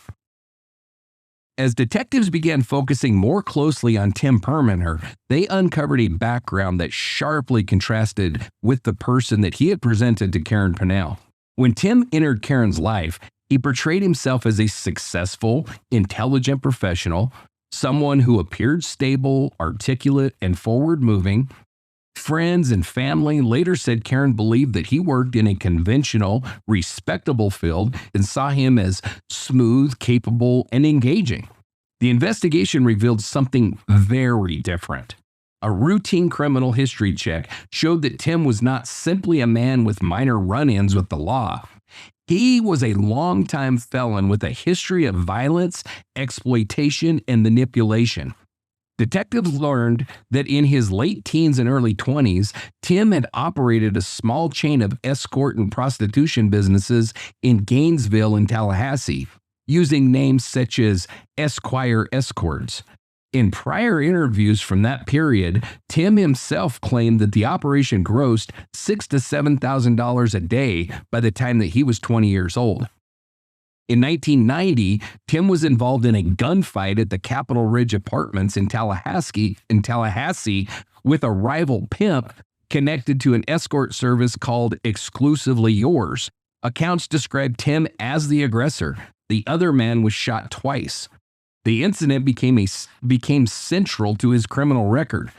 As detectives began focusing more closely on Tim Perminer, they uncovered a background that sharply contrasted with the person that he had presented to Karen Pannell. When Tim entered Karen's life, he portrayed himself as a successful, intelligent professional, someone who appeared stable, articulate, and forward-moving. Friends and family later said Karen believed that he worked in a conventional, respectable field and saw him as smooth, capable, and engaging. The investigation revealed something very different. A routine criminal history check showed that Tim was not simply a man with minor run-ins with the law. He was a longtime felon with a history of violence, exploitation, and manipulation. Detectives learned that in his late teens and early 20s, Tim had operated a small chain of escort and prostitution businesses in Gainesville and Tallahassee, using names such as Esquire Escorts. In prior interviews from that period, Tim himself claimed that the operation grossed $6,000 to $7,000 a day by the time that he was 20 years old. In 1990, Tim was involved in a gunfight at the Capitol Ridge Apartments in Tallahassee with a rival pimp connected to an escort service called Exclusively Yours. Accounts described Tim as the aggressor. The other man was shot twice. The incident became central to his criminal record.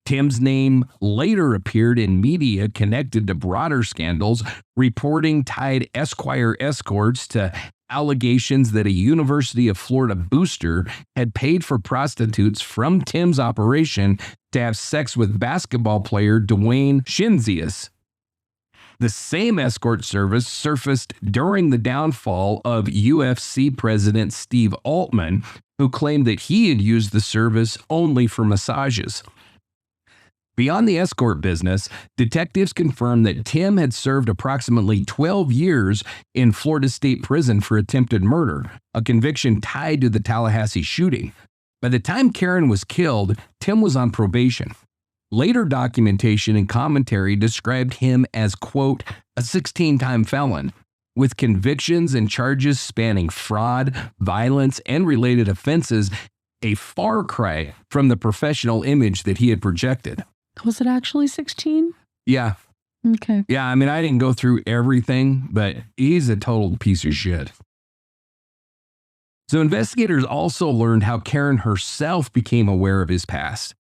Tim's name later appeared in media connected to broader scandals. Reporting tied Esquire Escorts to allegations that a University of Florida booster had paid for prostitutes from Tim's operation to have sex with basketball player Dwayne Shinzius. The same escort service surfaced during the downfall of UFC president Steve Altman, who claimed that he had used the service only for massages. Beyond the escort business, detectives confirmed that Tim had served approximately 12 years in Florida State Prison for attempted murder, a conviction tied to the Tallahassee shooting. By the time Karen was killed, Tim was on probation. Later documentation and commentary described him as, quote, a 16-time felon, with convictions and charges spanning fraud, violence, and related offenses, a far cry from the professional image that he had projected. Was it actually 16? Yeah. Okay. Yeah, I mean, I didn't go through everything, but he's a total piece of shit. So investigators also learned how Karen herself became aware of his past.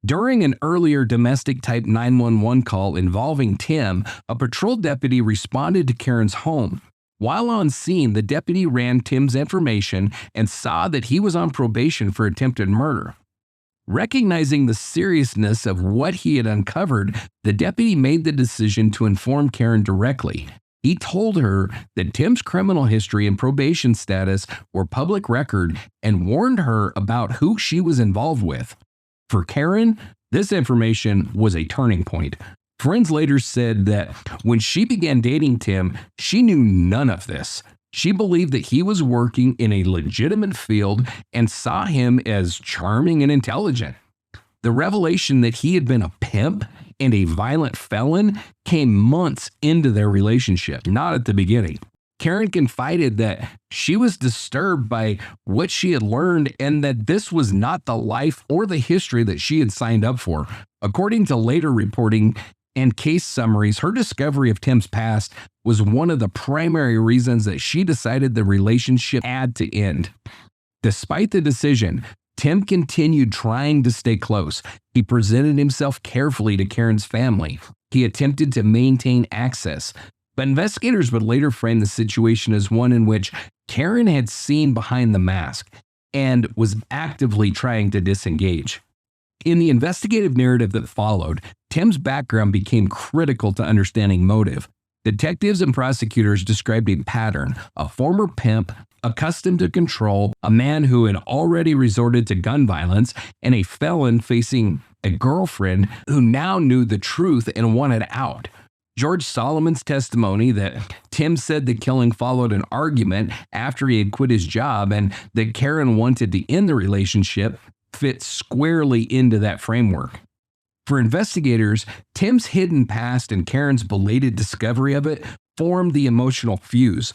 During an earlier domestic-type 911 call involving Tim, a patrol deputy responded to Karen's home. While on scene, the deputy ran Tim's information and saw that he was on probation for attempted murder. Recognizing the seriousness of what he had uncovered, the deputy made the decision to inform Karen directly. He told her that Tim's criminal history and probation status were public record and warned her about who she was involved with. For Karen, this information was a turning point. Friends later said that when she began dating Tim, she knew none of this. She believed that he was working in a legitimate field and saw him as charming and intelligent. The revelation that he had been a pimp and a violent felon came months into their relationship, not at the beginning. Karen confided that she was disturbed by what she had learned and that this was not the life or the history that she had signed up for. According to later reporting and case summaries, her discovery of Tim's past was one of the primary reasons that she decided the relationship had to end. Despite the decision, Tim continued trying to stay close. He presented himself carefully to Karen's family. He attempted to maintain access, but investigators would later frame the situation as one in which Karen had seen behind the mask and was actively trying to disengage. In the investigative narrative that followed, Tim's background became critical to understanding motive. Detectives and prosecutors described a pattern: a former pimp, accustomed to control, a man who had already resorted to gun violence, and a felon facing a girlfriend who now knew the truth and wanted out. George Solomon's testimony that Tim said the killing followed an argument after he had quit his job and that Karen wanted to end the relationship fit squarely into that framework. For investigators, Tim's hidden past and Karen's belated discovery of it formed the emotional fuse.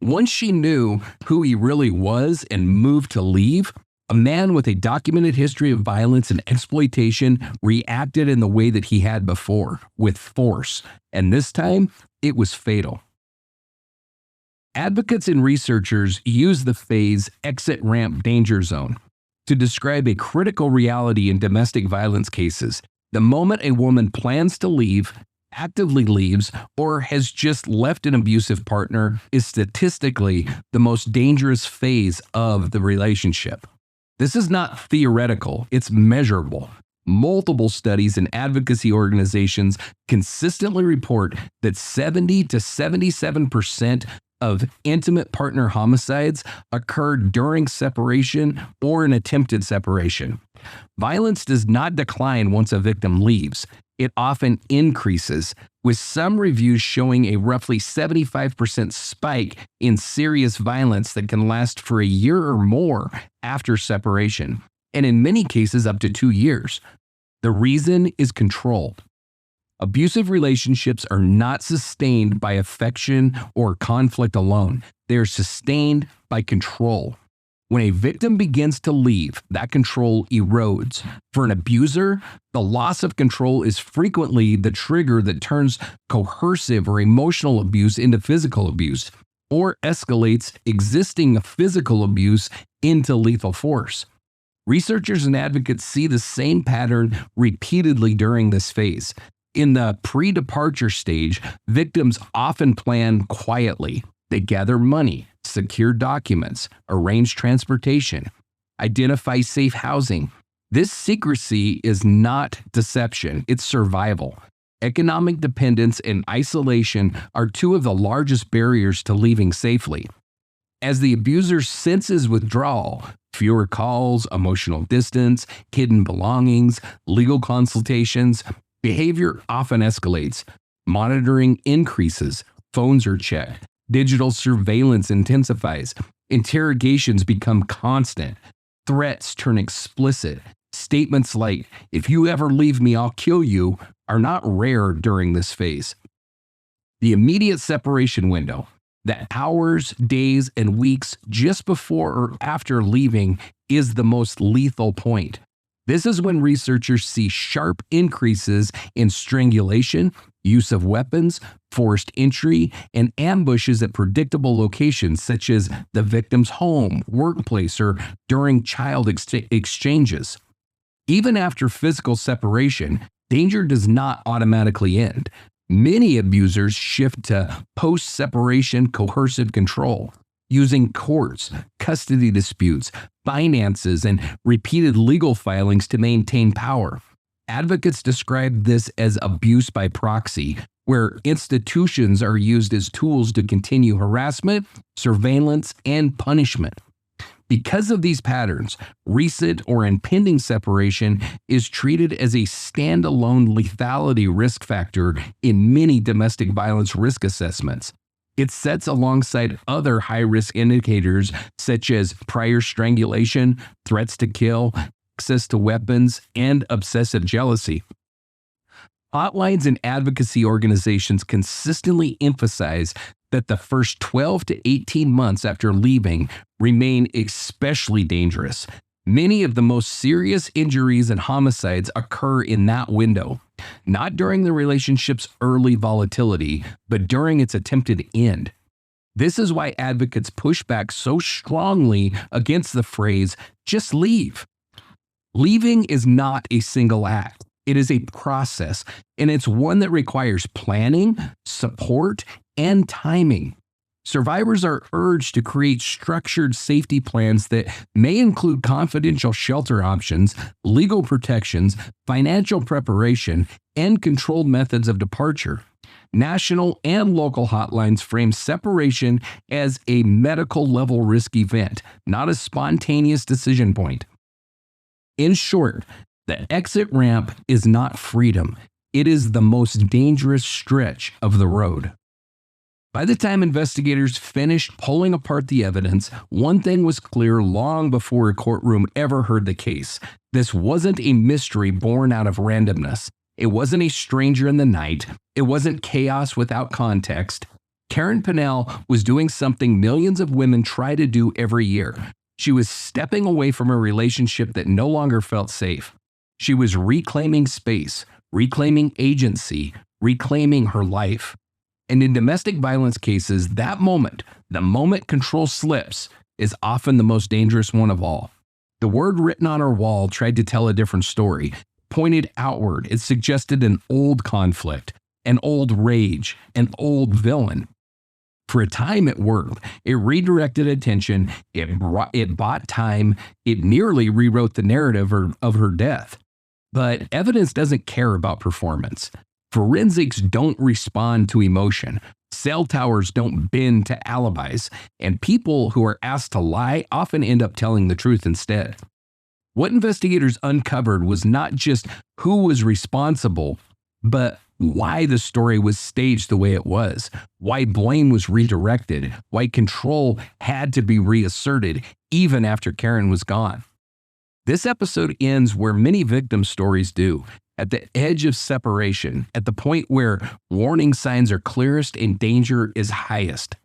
Once she knew who he really was and moved to leave, a man with a documented history of violence and exploitation reacted in the way that he had before, with force, and this time it was fatal. Advocates and researchers use the phrase exit ramp danger zone to describe a critical reality in domestic violence cases. The moment a woman plans to leave, actively leaves, or has just left an abusive partner is statistically the most dangerous phase of the relationship. This is not theoretical, it's measurable. Multiple studies and advocacy organizations consistently report that 70 to 77% of intimate partner homicides occur during separation or an attempted separation. Violence does not decline once a victim leaves. It often increases, with some reviews showing a roughly 75% spike in serious violence that can last for a year or more after separation, and in many cases up to 2 years. The reason is control. Abusive relationships are not sustained by affection or conflict alone. They are sustained by control. When a victim begins to leave, that control erodes. For an abuser, the loss of control is frequently the trigger that turns coercive or emotional abuse into physical abuse, or escalates existing physical abuse into lethal force. Researchers and advocates see the same pattern repeatedly during this phase. In the pre-departure stage, victims often plan quietly. They gather money, secure documents, arrange transportation, identify safe housing. This secrecy is not deception, it's survival. Economic dependence and isolation are two of the largest barriers to leaving safely. As the abuser senses withdrawal, fewer calls, emotional distance, hidden belongings, legal consultations, behavior often escalates. Monitoring increases, phones are checked, digital surveillance intensifies, interrogations become constant, threats turn explicit. Statements like, "If you ever leave me, I'll kill you," are not rare during this phase. The immediate separation window, the hours, days, and weeks just before or after leaving, is the most lethal point. This is when researchers see sharp increases in strangulation, use of weapons, forced entry, and ambushes at predictable locations such as the victim's home, workplace, or during child exchanges. Even after physical separation, danger does not automatically end. Many abusers shift to post-separation coercive control, using courts, custody disputes, finances, and repeated legal filings to maintain power. Advocates describe this as abuse by proxy, where institutions are used as tools to continue harassment, surveillance, and punishment. Because of these patterns, recent or impending separation is treated as a standalone lethality risk factor in many domestic violence risk assessments. It sits alongside other high-risk indicators such as prior strangulation, threats to kill, access to weapons, and obsessive jealousy. Hotlines and advocacy organizations consistently emphasize that the first 12 to 18 months after leaving remain especially dangerous. Many of the most serious injuries and homicides occur in that window, not during the relationship's early volatility, but during its attempted end. This is why advocates push back so strongly against the phrase, "just leave." Leaving is not a single act. It is a process, and it's one that requires planning, support, and timing. Survivors are urged to create structured safety plans that may include confidential shelter options, legal protections, financial preparation, and controlled methods of departure. National and local hotlines frame separation as a medical-level risk event, not a spontaneous decision point. In short, the exit ramp is not freedom. It is the most dangerous stretch of the road. By the time investigators finished pulling apart the evidence, one thing was clear long before a courtroom ever heard the case. This wasn't a mystery born out of randomness. It wasn't a stranger in the night. It wasn't chaos without context. Karen Pannell was doing something millions of women try to do every year. She was stepping away from a relationship that no longer felt safe. She was reclaiming space, reclaiming agency, reclaiming her life. And in domestic violence cases, that moment, the moment control slips, is often the most dangerous one of all. The word written on her wall tried to tell a different story, pointed outward. It suggested an old conflict, an old rage, an old villain. For a time, it worked. It redirected attention, it bought time, it nearly rewrote the narrative of her death. But evidence doesn't care about performance. Forensics don't respond to emotion. Cell towers don't bend to alibis, and people who are asked to lie often end up telling the truth instead. What investigators uncovered was not just who was responsible, but why the story was staged the way it was, why blame was redirected, why control had to be reasserted even after Karen was gone. This episode ends where many victim stories do, at the edge of separation, at the point where warning signs are clearest and danger is highest.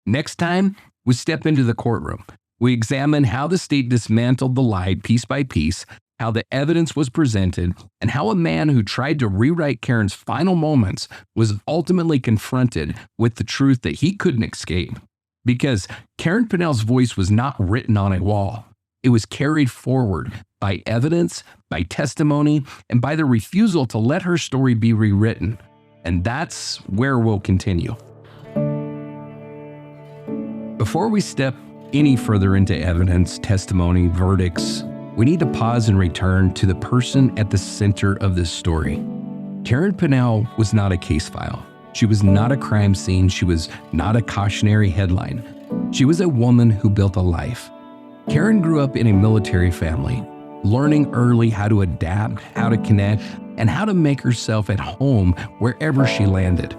Next time, we step into the courtroom. We examine how the state dismantled the lie piece by piece, how the evidence was presented, and how a man who tried to rewrite Karen's final moments was ultimately confronted with the truth that he couldn't escape. Because Karen Pannell's voice was not written on a wall. It was carried forward by evidence, by testimony, and by the refusal to let her story be rewritten. And that's where we'll continue. Before we step any further into evidence, testimony, verdicts, we need to pause and return to the person at the center of this story. Karen Pannell was not a case file. She was not a crime scene. She was not a cautionary headline. She was a woman who built a life. Karen grew up in a military family, learning early how to adapt, how to connect, and how to make herself at home wherever she landed.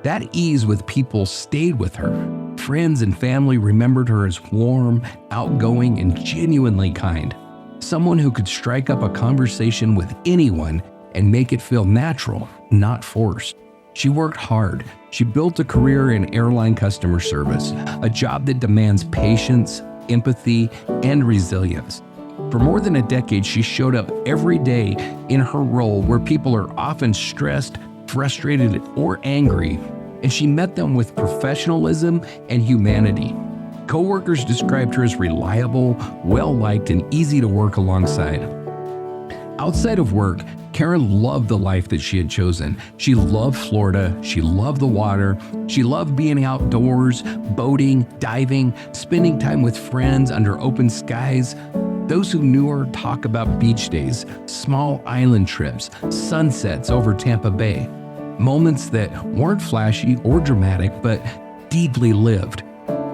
That ease with people stayed with her. Friends and family remembered her as warm, outgoing, and genuinely kind. Someone who could strike up a conversation with anyone and make it feel natural, not forced. She worked hard. She built a career in airline customer service, a job that demands patience, empathy, and resilience. For more than a decade, she showed up every day in her role where people are often stressed, frustrated, or angry, and she met them with professionalism and humanity. Coworkers described her as reliable, well-liked, and easy to work alongside. Outside of work, Karen loved the life that she had chosen. She loved Florida, she loved the water, she loved being outdoors, boating, diving, spending time with friends under open skies. Those who knew her talk about beach days, small island trips, sunsets over Tampa Bay, moments that weren't flashy or dramatic, but deeply lived.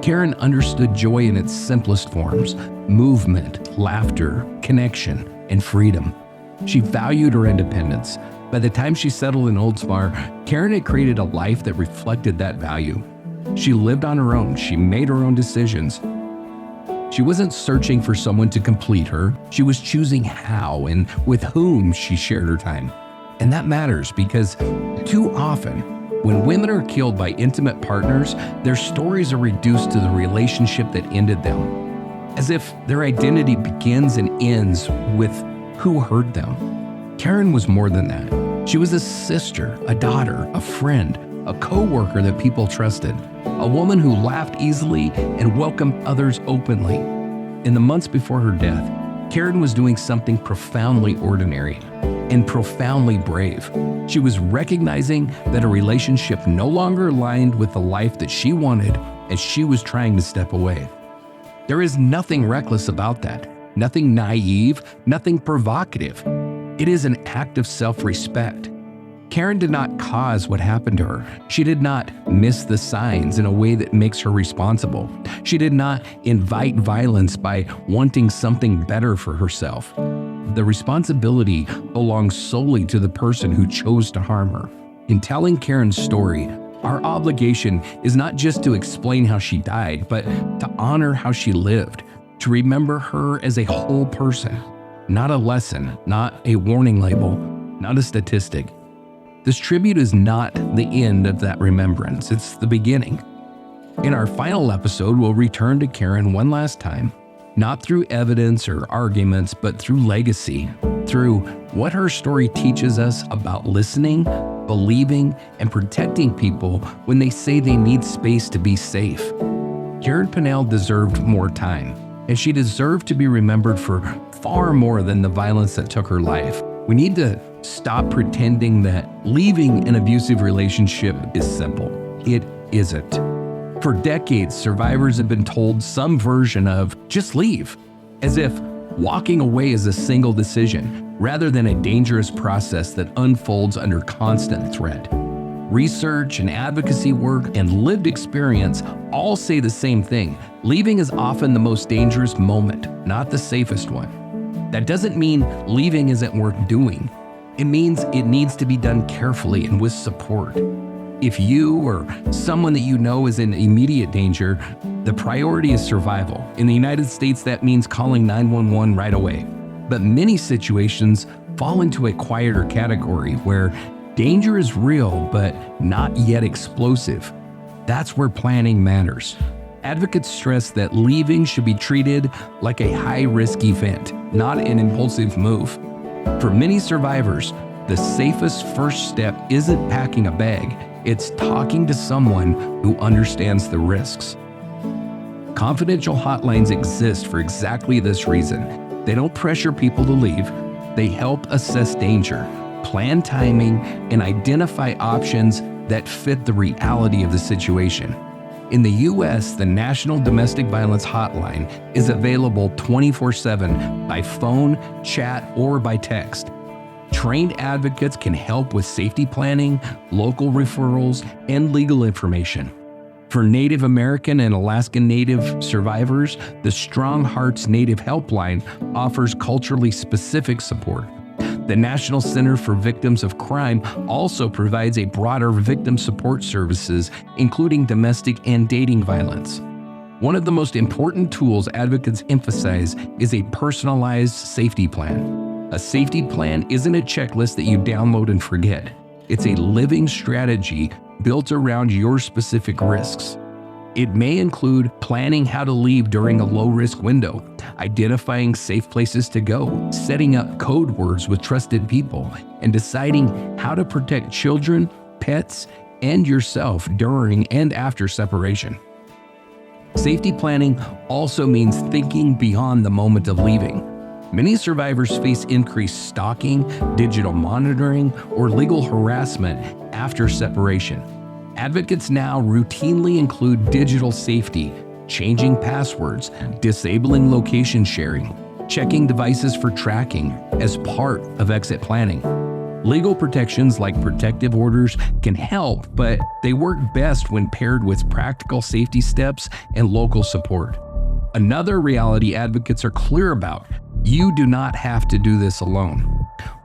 Karen understood joy in its simplest forms: movement, laughter, connection, and freedom. She valued her independence. By the time she settled in Oldsmar, Karen had created a life that reflected that value. She lived on her own. She made her own decisions. She wasn't searching for someone to complete her. She was choosing how and with whom she shared her time. And that matters because too often, when women are killed by intimate partners, their stories are reduced to the relationship that ended them, as if their identity begins and ends with who hurt them. Karen was more than that. She was a sister, a daughter, a friend, a co-worker that people trusted, a woman who laughed easily and welcomed others openly. In the months before her death, Karen was doing something profoundly ordinary and profoundly brave. She was recognizing that a relationship no longer aligned with the life that she wanted, and she was trying to step away. There is nothing reckless about that. Nothing naive, nothing provocative. It is an act of self-respect. Karen did not cause what happened to her. She did not miss the signs in a way that makes her responsible. She did not invite violence by wanting something better for herself. The responsibility belongs solely to the person who chose to harm her. In telling Karen's story, our obligation is not just to explain how she died, but to honor how she lived, to remember her as a whole person, not a lesson, not a warning label, not a statistic. This tribute is not the end of that remembrance, it's the beginning. In our final episode, we'll return to Karen one last time, not through evidence or arguments, but through legacy, through what her story teaches us about listening, believing, and protecting people when they say they need space to be safe. Karen Pannell deserved more time, and she deserved to be remembered for far more than the violence that took her life. We need to stop pretending that leaving an abusive relationship is simple. It isn't. For decades, survivors have been told some version of just leave, as if Walking away is a single decision, rather than a dangerous process that unfolds under constant threat. Research and advocacy work and lived experience all say the same thing. Leaving is often the most dangerous moment, not the safest one. That doesn't mean leaving isn't worth doing. It means it needs to be done carefully and with support. If you or someone that you know is in immediate danger, the priority is survival. In the United States, that means calling 911 right away. But many situations fall into a quieter category where danger is real, but not yet explosive. That's where planning matters. Advocates stress that leaving should be treated like a high-risk event, not an impulsive move. For many survivors, the safest first step isn't packing a bag, it's talking to someone who understands the risks. Confidential hotlines exist for exactly this reason. They don't pressure people to leave, they help assess danger, plan timing, and identify options that fit the reality of the situation. In the US, the National Domestic Violence Hotline is available 24/7 by phone, chat, or by text. Trained advocates can help with safety planning, local referrals, and legal information. For Native American and Alaskan Native survivors, the Strong Hearts Native Helpline offers culturally specific support. The National Center for Victims of Crime also provides a broader victim support services, including domestic and dating violence. One of the most important tools advocates emphasize is a personalized safety plan. A safety plan isn't a checklist that you download and forget. It's a living strategy built around your specific risks. It may include planning how to leave during a low-risk window, identifying safe places to go, setting up code words with trusted people, and deciding how to protect children, pets, and yourself during and after separation. Safety planning also means thinking beyond the moment of leaving. Many survivors face increased stalking, digital monitoring, or legal harassment after separation. Advocates now routinely include digital safety, changing passwords, disabling location sharing, checking devices for tracking as part of exit planning. Legal protections like protective orders can help, but they work best when paired with practical safety steps and local support. Another reality advocates are clear about: you do not have to do this alone.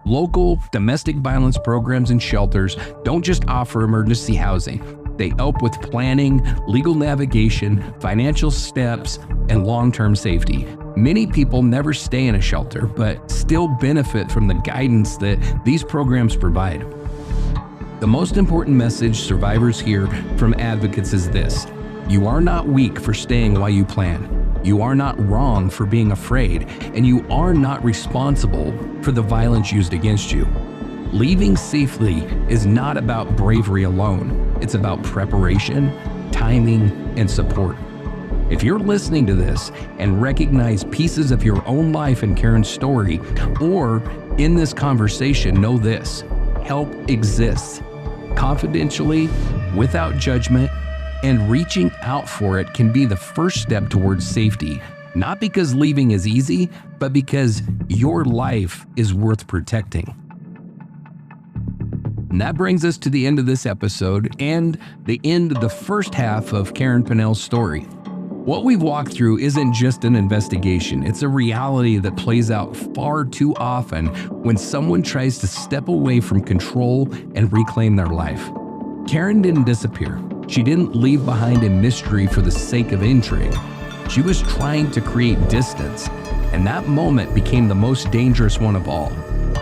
Local domestic violence programs and shelters don't just offer emergency housing. They help with planning, legal navigation, financial steps, and long-term safety. Many people never stay in a shelter, but still benefit from the guidance that these programs provide. The most important message survivors hear from advocates is this: you are not weak for staying while you plan. You are not wrong for being afraid, and you are not responsible for the violence used against you. Leaving safely is not about bravery alone. It's about preparation, timing, and support. If you're listening to this and recognize pieces of your own life in Karen's story, or in this conversation, know this: help exists. Confidentially, without judgment, and reaching out for it can be the first step towards safety, not because leaving is easy, but because your life is worth protecting. And that brings us to the end of this episode and the end of the first half of Karen Pannell's story. What we've walked through isn't just an investigation, it's a reality that plays out far too often when someone tries to step away from control and reclaim their life. Karen didn't disappear. She didn't leave behind a mystery for the sake of intrigue. She was trying to create distance, and that moment became the most dangerous one of all.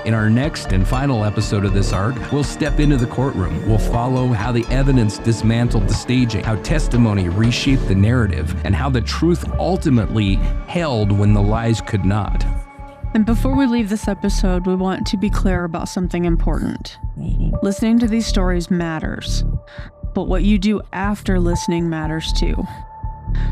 In our next and final episode of this arc, we'll step into the courtroom. We'll follow how the evidence dismantled the staging, how testimony reshaped the narrative, and how the truth ultimately held when the lies could not. And before we leave this episode, we want to be clear about something important. Listening to these stories matters, but what you do after listening matters too.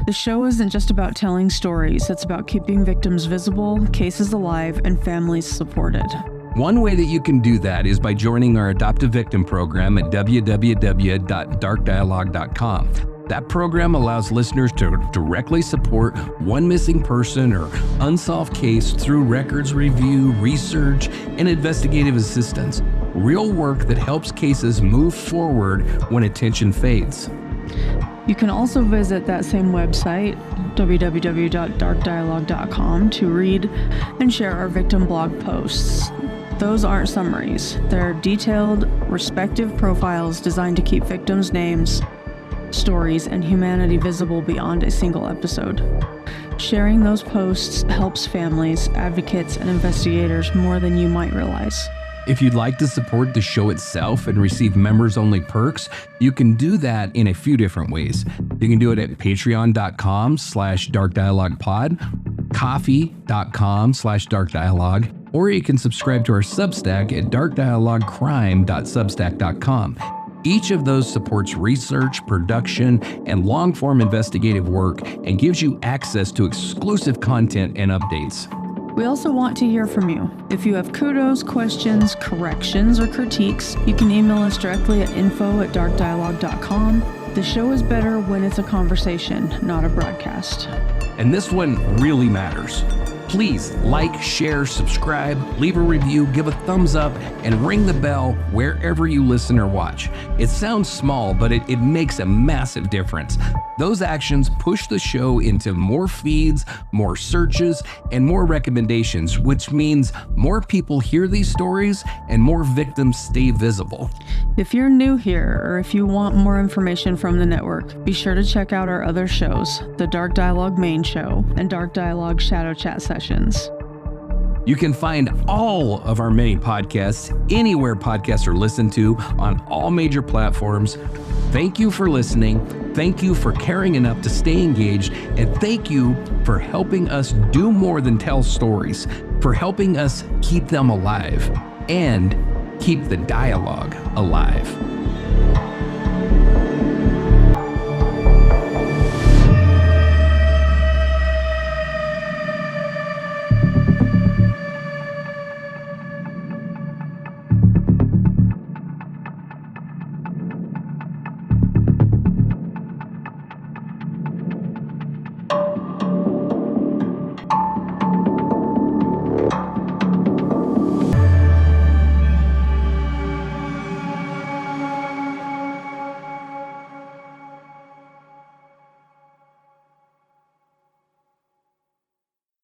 The show isn't just about telling stories, it's about keeping victims visible, cases alive, and families supported. One way that you can do that is by joining our Adoptive Victim program at www.darkdialogue.com. That program allows listeners to directly support one missing person or unsolved case through records review, research, and investigative assistance. Real work that helps cases move forward when attention fades. You can also visit that same website, www.darkdialogue.com, to read and share our victim blog posts. Those aren't summaries. They're detailed, respective profiles designed to keep victims' names, stories, and humanity visible beyond a single episode. Sharing those posts helps families, advocates, and investigators more than you might realize. If you'd like to support the show itself and receive members-only perks, you can do that in a few different ways. You can do it at patreon.com/darkdialoguepod, coffee.com/darkdialogue, or you can subscribe to our Substack at darkdialoguecrime.substack.com. Each of those supports research, production, and long-form investigative work and gives you access to exclusive content and updates. We also want to hear from you. If you have kudos, questions, corrections, or critiques, you can email us directly at info@darkdialogue.com. The show is better when it's a conversation, not a broadcast. And this one really matters. Please like, share, subscribe, leave a review, give a thumbs up, and ring the bell wherever you listen or watch. It sounds small, but it makes a massive difference. Those actions push the show into more feeds, more searches, and more recommendations, which means more people hear these stories and more victims stay visible. If you're new here, or if you want more information from the network, be sure to check out our other shows, the Dark Dialogue Main Show and Dark Dialogue Shadow Chat Sessions. You can find all of our many podcasts anywhere podcasts are listened to on all major platforms. Thank you for listening. Thank you for caring enough to stay engaged. And thank you for helping us do more than tell stories, for helping us keep them alive and keep the dialogue alive.